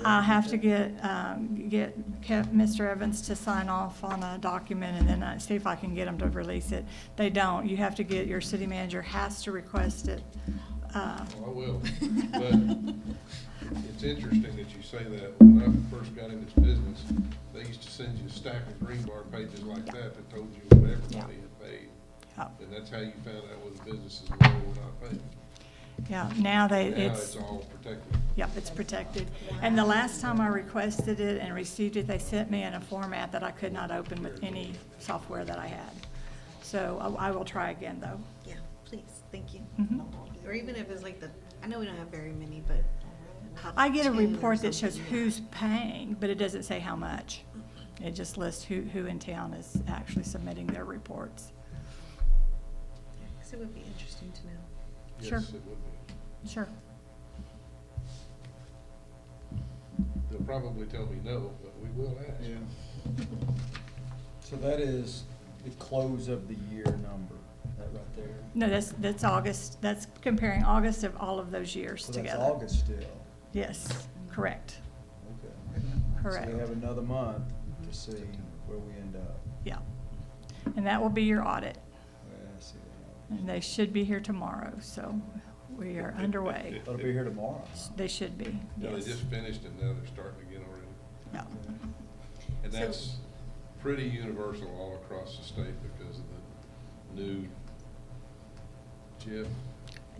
I have to get Mr. Evans to sign off on a document and then see if I can get him to release it. They don't. You have to get, your city manager has to request it. Well, I will, but it's interesting that you say that. When I first got in this business, they used to send you a stack of green bar pages like that that told you what everybody had paid. Yeah. And that's how you found out whether businesses were or were not paying. Yeah, Now it's all protected. Yep, it's protected. And the last time I requested it and received it, they sent me in a format that I could not open with any software that I had. So I will try again, though. Yeah, please, thank you. Mhm. Or even if it's like I know we don't have very many, but. top I get a 10 or report that shows something, yeah. who's paying, but it doesn't say how much. It just lists who in town is actually submitting their reports. Because it would be interesting to know. Sure. Yes, it would be. Sure. They'll probably tell me no, but we will ask. Yeah. So that is the close of the year number, that right there? No, that's August. That's comparing August of all of those years So together. that's August still? Yes, correct. Okay. Correct. So we have another month to see where we end up. Yeah. And that will be your audit. Well, I see that. And they should be here tomorrow, so we are underway. That'll be here tomorrow. They should be, No, they yes. just finished and now they're starting again already. Yeah. And So- that's pretty universal all across the state because of the new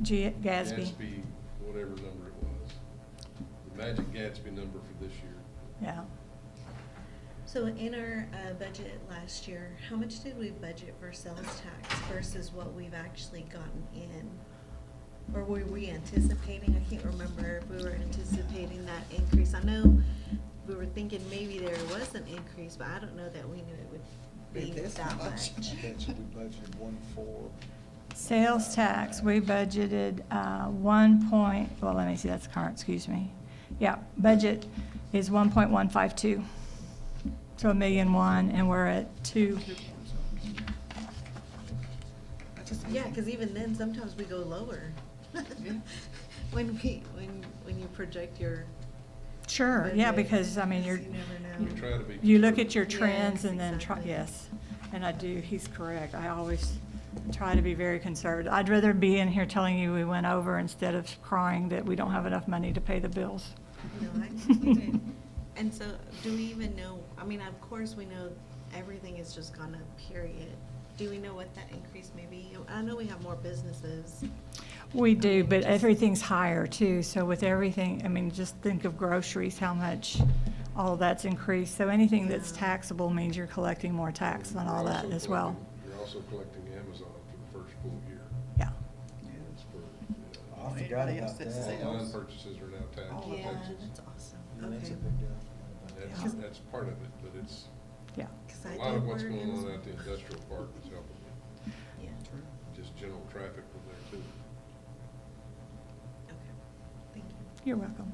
Gatsby. Gatsby, whatever number it was. The magic Gatsby number for this year. Yeah. So in our budget last year, how much did we budget for sales tax versus what we've actually gotten in? Or were we anticipating, I can't remember if we were anticipating that increase. I know we were thinking maybe there was an increase, but I don't know that we knew it would be that much. I bet you we budgeted 1.4. Sales tax, we budgeted, well, let me see, that's current, excuse me. Yeah, budget is 1.152. So 1,000,001, and we're at 2. Yeah, because even then, sometimes we go lower. When you project your. Sure, yeah, budget, because, I mean, you never know. We try to be. you look at your Yes, trends and then exactly. yes. And I do, he's correct. I always try to be very conservative. I'd rather be in here telling you we went over instead of crying that we don't have enough money to pay the bills. No, I get it. And so, do we even know, I mean, of course, we know everything has just gone up, period. Do we know what that increase may be? I know we have more businesses. We do, but everything's higher too. So with everything, I mean, just think of groceries, how much all of that's increased. So anything that's taxable means you're collecting more tax on all You're that also as well. collecting- You're also collecting Amazon for the first full year. Yeah. It's for, I forgot about that. online purchases are now taxed. Oh, Yeah, Texas. that's awesome. Yeah, that's a Okay. big deal. That's part of it, but it's, Yeah. 'Cause a I lot did of what's work going in- on at the industrial park is helping. Yeah, Just general traffic from there too. okay, thank you. You're welcome.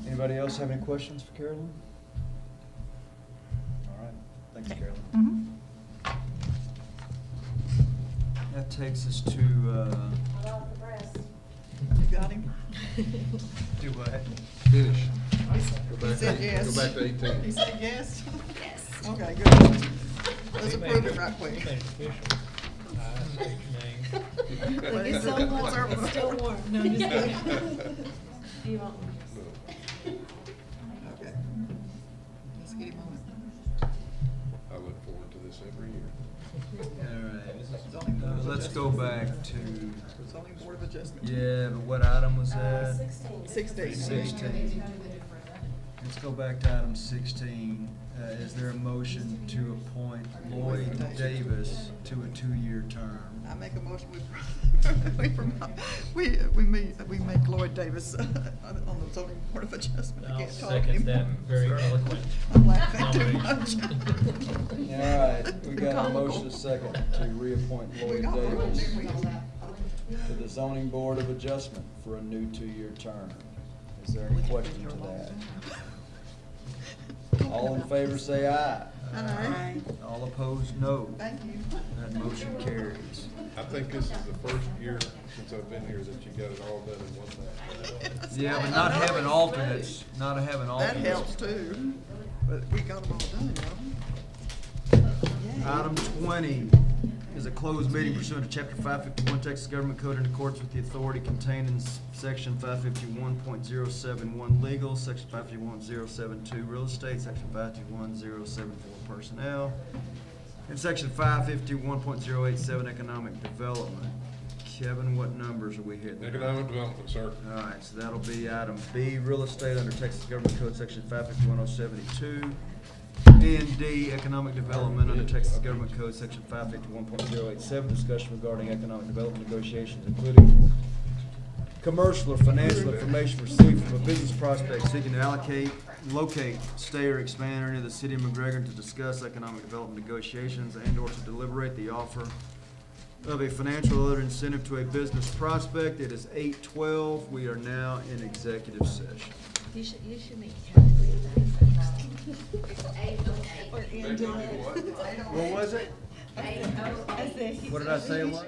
Anybody else have any questions for Carolyn? All right, thanks, Okay. Carolyn. Mhm. That takes us to, You got him? do what? Finish. Go back said to, yes. go back to 18. He said yes? Yes. Okay, good. Let's approve it right quick. Made it official. I state your name. Like, it's so warm, it's still warm. No, I'm just kidding. Do you want one? Okay. Let's get him on I look forward to this every year. All right, Zoning Board of let's go back to, it. Zoning Board of Adjustment. yeah, but what item was that? 16. 16. Let's go back to item 16. Is there a motion to appoint Lloyd Davis to a 2-year term? I make a motion, we make Lloyd Davis on the zoning board of adjustment. I I'll can't talk second that, anymore. very eloquent. I'm laughing too much. Nomination. All right, we got a motion, a second, to reappoint We Lloyd got one, Davis didn't we? to the zoning board of adjustment for a new 2-year term. Is there any question to that? All in favor, say aye. Aye. All opposed, no. Thank you. That motion carries. I think this is the first year since I've been here that you got it all done in one day. Yeah, but not having alternates, not having That alternates. helps too, but we got them all done, y'all. Item 20 is a closed meeting pursuant to Chapter 551 Texas Government Code in accordance with the authority contained in Section 551.071 legal, Section 551.072 real estate, Section 551.074 personnel, and Section 551.087 economic development. Kevin, what numbers are we hitting? Economic development, sir. All right, so that'll be item B, real estate under Texas Government Code, Section 551.072. And D, economic development under Texas Government Code, Section 551.087, discussion regarding economic development negotiations, including commercial or financial information received from a business prospect seeking to allocate, locate, stay, or expand into the city of McGregor, and to discuss economic development negotiations and/or to deliberate the offer of a financial or other incentive to a business prospect. It is 8:12. We are now in executive session. You should make category It's 8:08. What was it? 8:08. What did I say it was?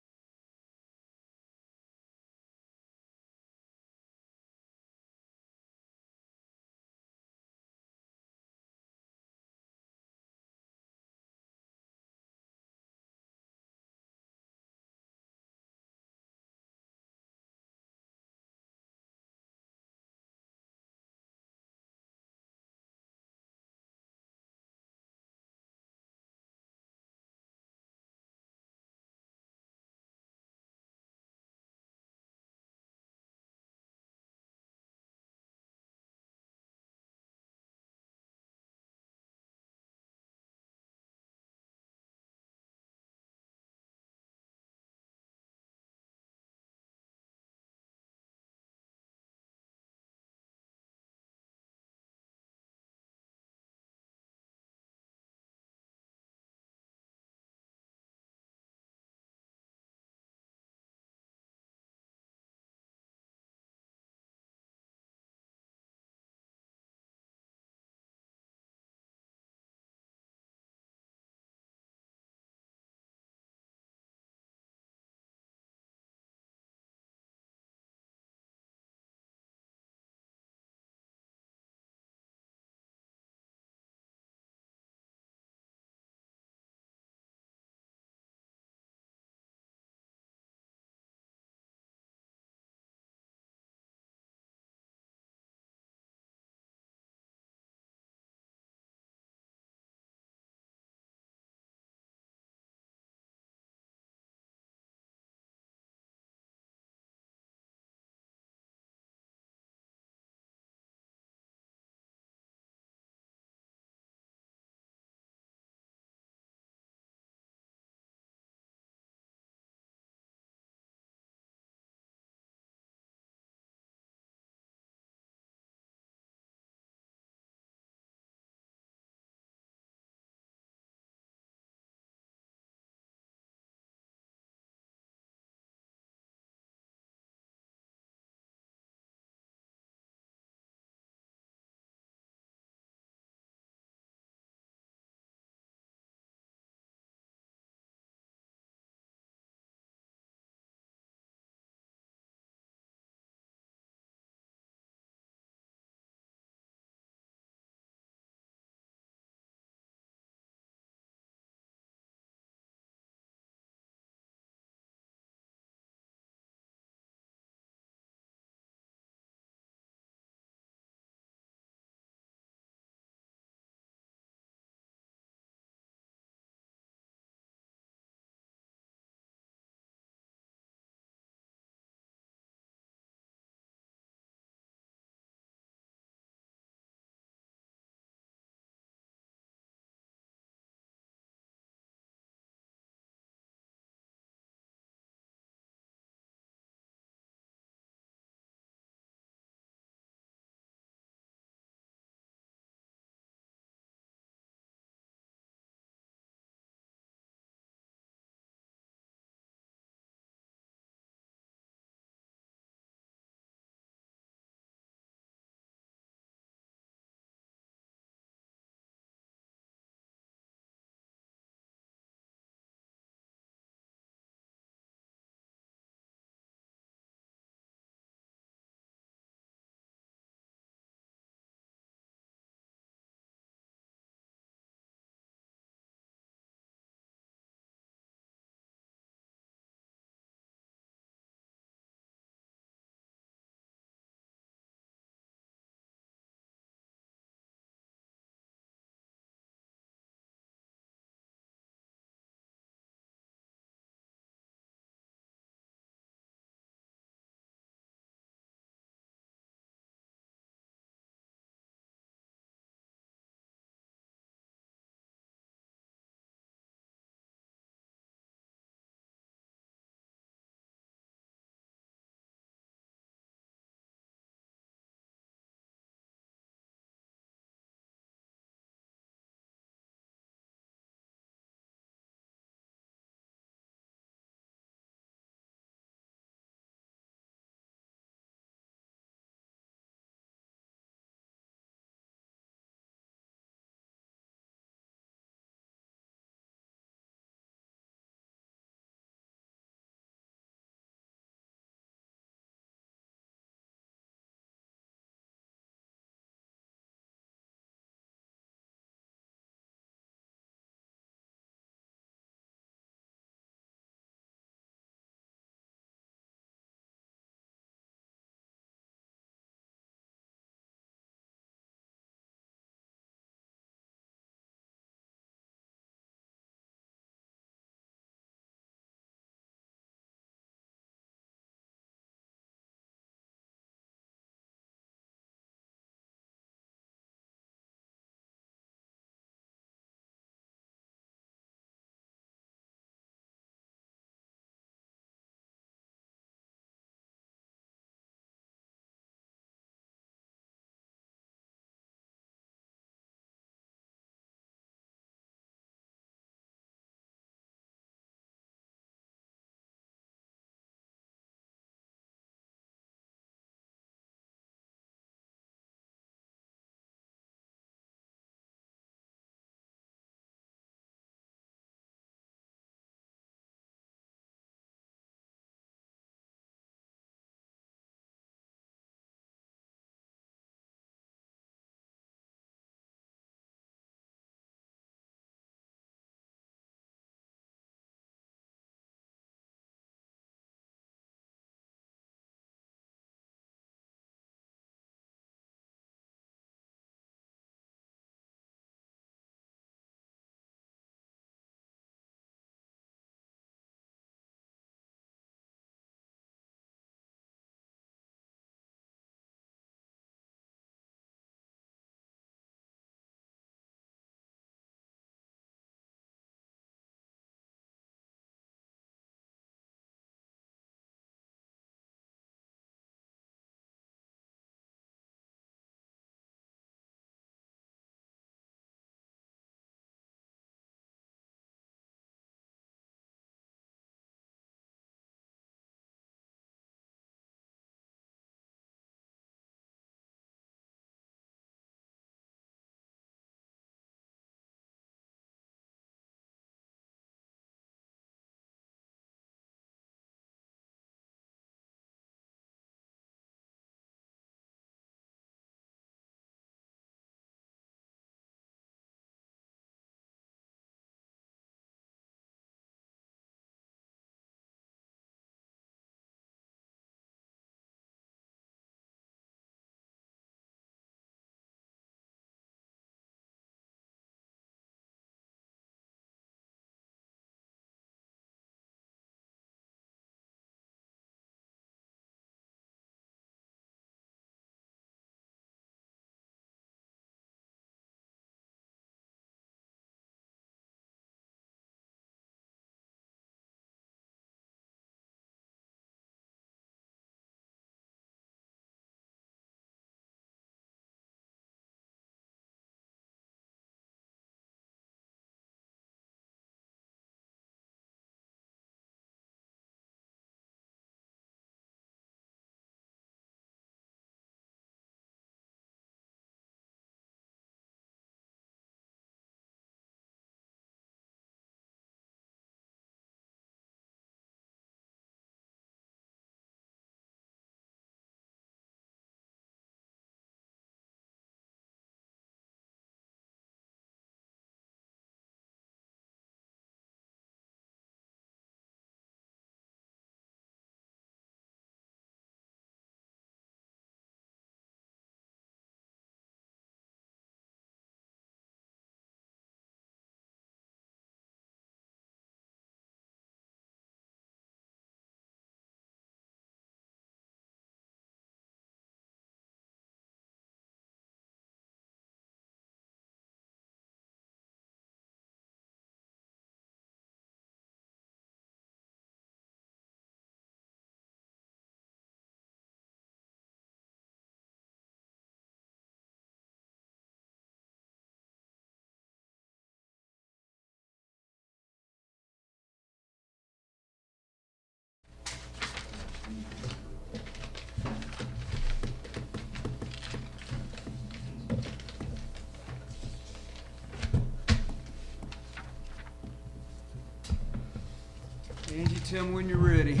tell me when you're ready.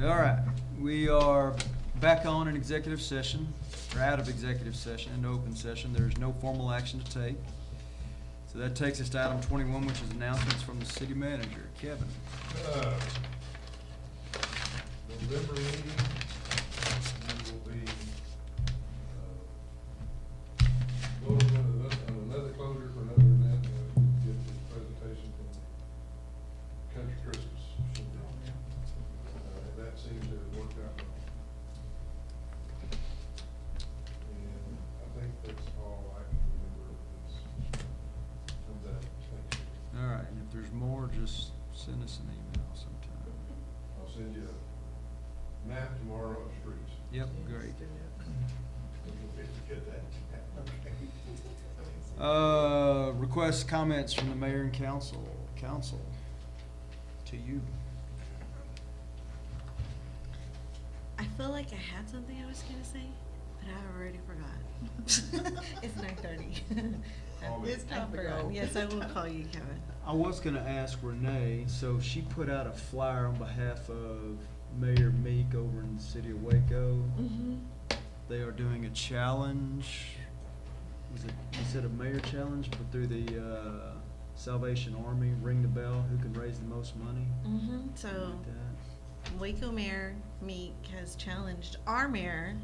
All right, we are back on in executive session, or out of executive session into open session. There is no formal action to take. So that takes us to item 21, which is announcements from the city manager. Kevin. November meeting, we will be, voting on another closure for another event, get the presentation from Country Christmas. That seems to have worked out well. And I think that's all I can remember from that. Thank you. All right, and if there's more, just send us an email sometime. I'll send you a map tomorrow of streets. Yep, great. Get that. Requests, comments from the mayor and council. Council, to you. I feel like I had something I was gonna say, but I already forgot. It's 9:30. It's time to go. Yes, I will call you, Kevin. I was gonna ask Renee, so she put out a flyer on behalf of Mayor Meek over in the city of Waco. Mm-hmm. They are doing a challenge. Is it a mayor challenge, but through the Salvation Army, ring the bell, who can raise the most money? Mm-hmm. Something So like that. Waco Mayor Meek has challenged our mayor.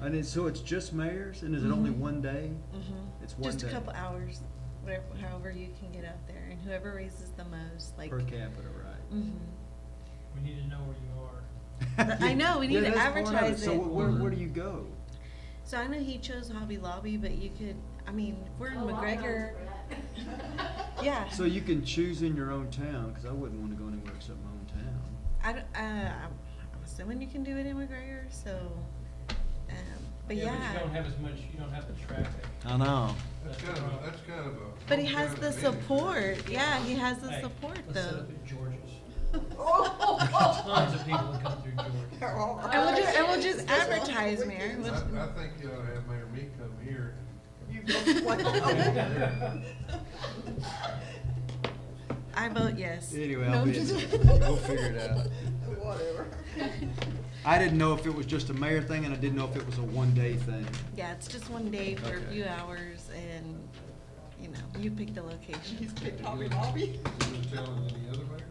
And so it's just mayors, and is it only Mhm. one day? Mm-hmm. It's one Just day. a couple hours, whatever, however you can get out there, and whoever raises the most, like. Per capita, right? Mm-hmm. We need to know where you are. I know, we need to that's part of advertise So it. where do you go? So I know he chose Hobby Lobby, but you could, I mean, we're in Oh, I'll McGregor. go for that. Yeah. So you can choose in your own town, because I wouldn't want to go anywhere except my own town. I'm assuming you can do it in McGregor, so, but But you don't yeah. have as much, you don't have the traffic. I know. That's kind of a. But he has kind of the advantage. support, yeah, he has the Hey, support Let's set though. up at George's. Tons of people that come through George. And we'll just advertise, Mayor. I think you ought to have Mayor Meek come here. I vote yes. Anyway, No, I'll be, just- we'll figure it out. Whatever. I didn't know if it was just a mayor thing, and I didn't know if it was a one-day thing. Yeah, it's just one day for a Okay. few hours and, you pick the location. He's picked Hobby Lobby. Did you challenge any other mayor?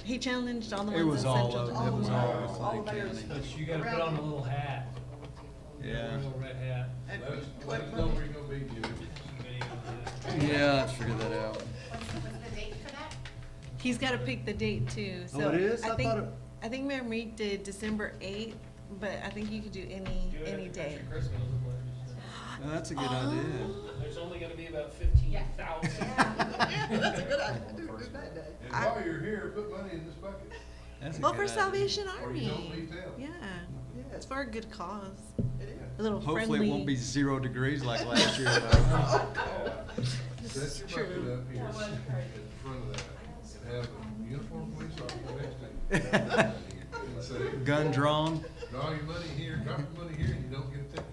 He challenged all the It ones was in all Central. of, it was all of All Clay mayors. County. But you gotta put on a little hat. Yeah. Wear a little red hat. Let us know where you're gonna be, Jimmy. Yeah, let's figure that out. What's the date for that? He's gotta pick the date too, so. Oh, it is? I think, thought it- I think Mayor Meek did December 8th, but I think you could do any day. No, that's a good idea. There's only gonna be about 15,000. That's a good idea. Do that day. And while you're here, put money in this bucket, That's a Well, good for idea. Salvation or you don't Army. leave town. Yeah, it's for a good cause. It is. A little friendly. Hopefully it won't be 0 degrees like last year, though. Set your bucket up here at the front of that and have a uniformed police officer next to you. And say, Gun drawn. draw your money here, drop your money here, and you don't get a ticket.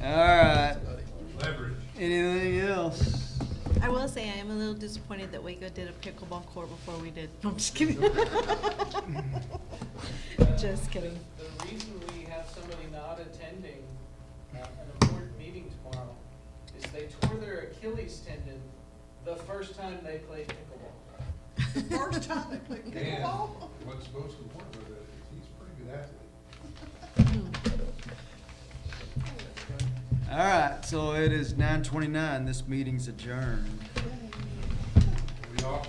All right. Leverage. Anything else? I will say I am a little disappointed that Waco did a pickleball court before we did. No, I'm just kidding. Just kidding. The reason we have somebody not attending an important meeting tomorrow is they tore their Achilles tendon the first time they played pickleball. First time they played And pickleball. what's most important with that is he's a pretty good athlete. All right, so it is 9:29. This meeting's adjourned. We off?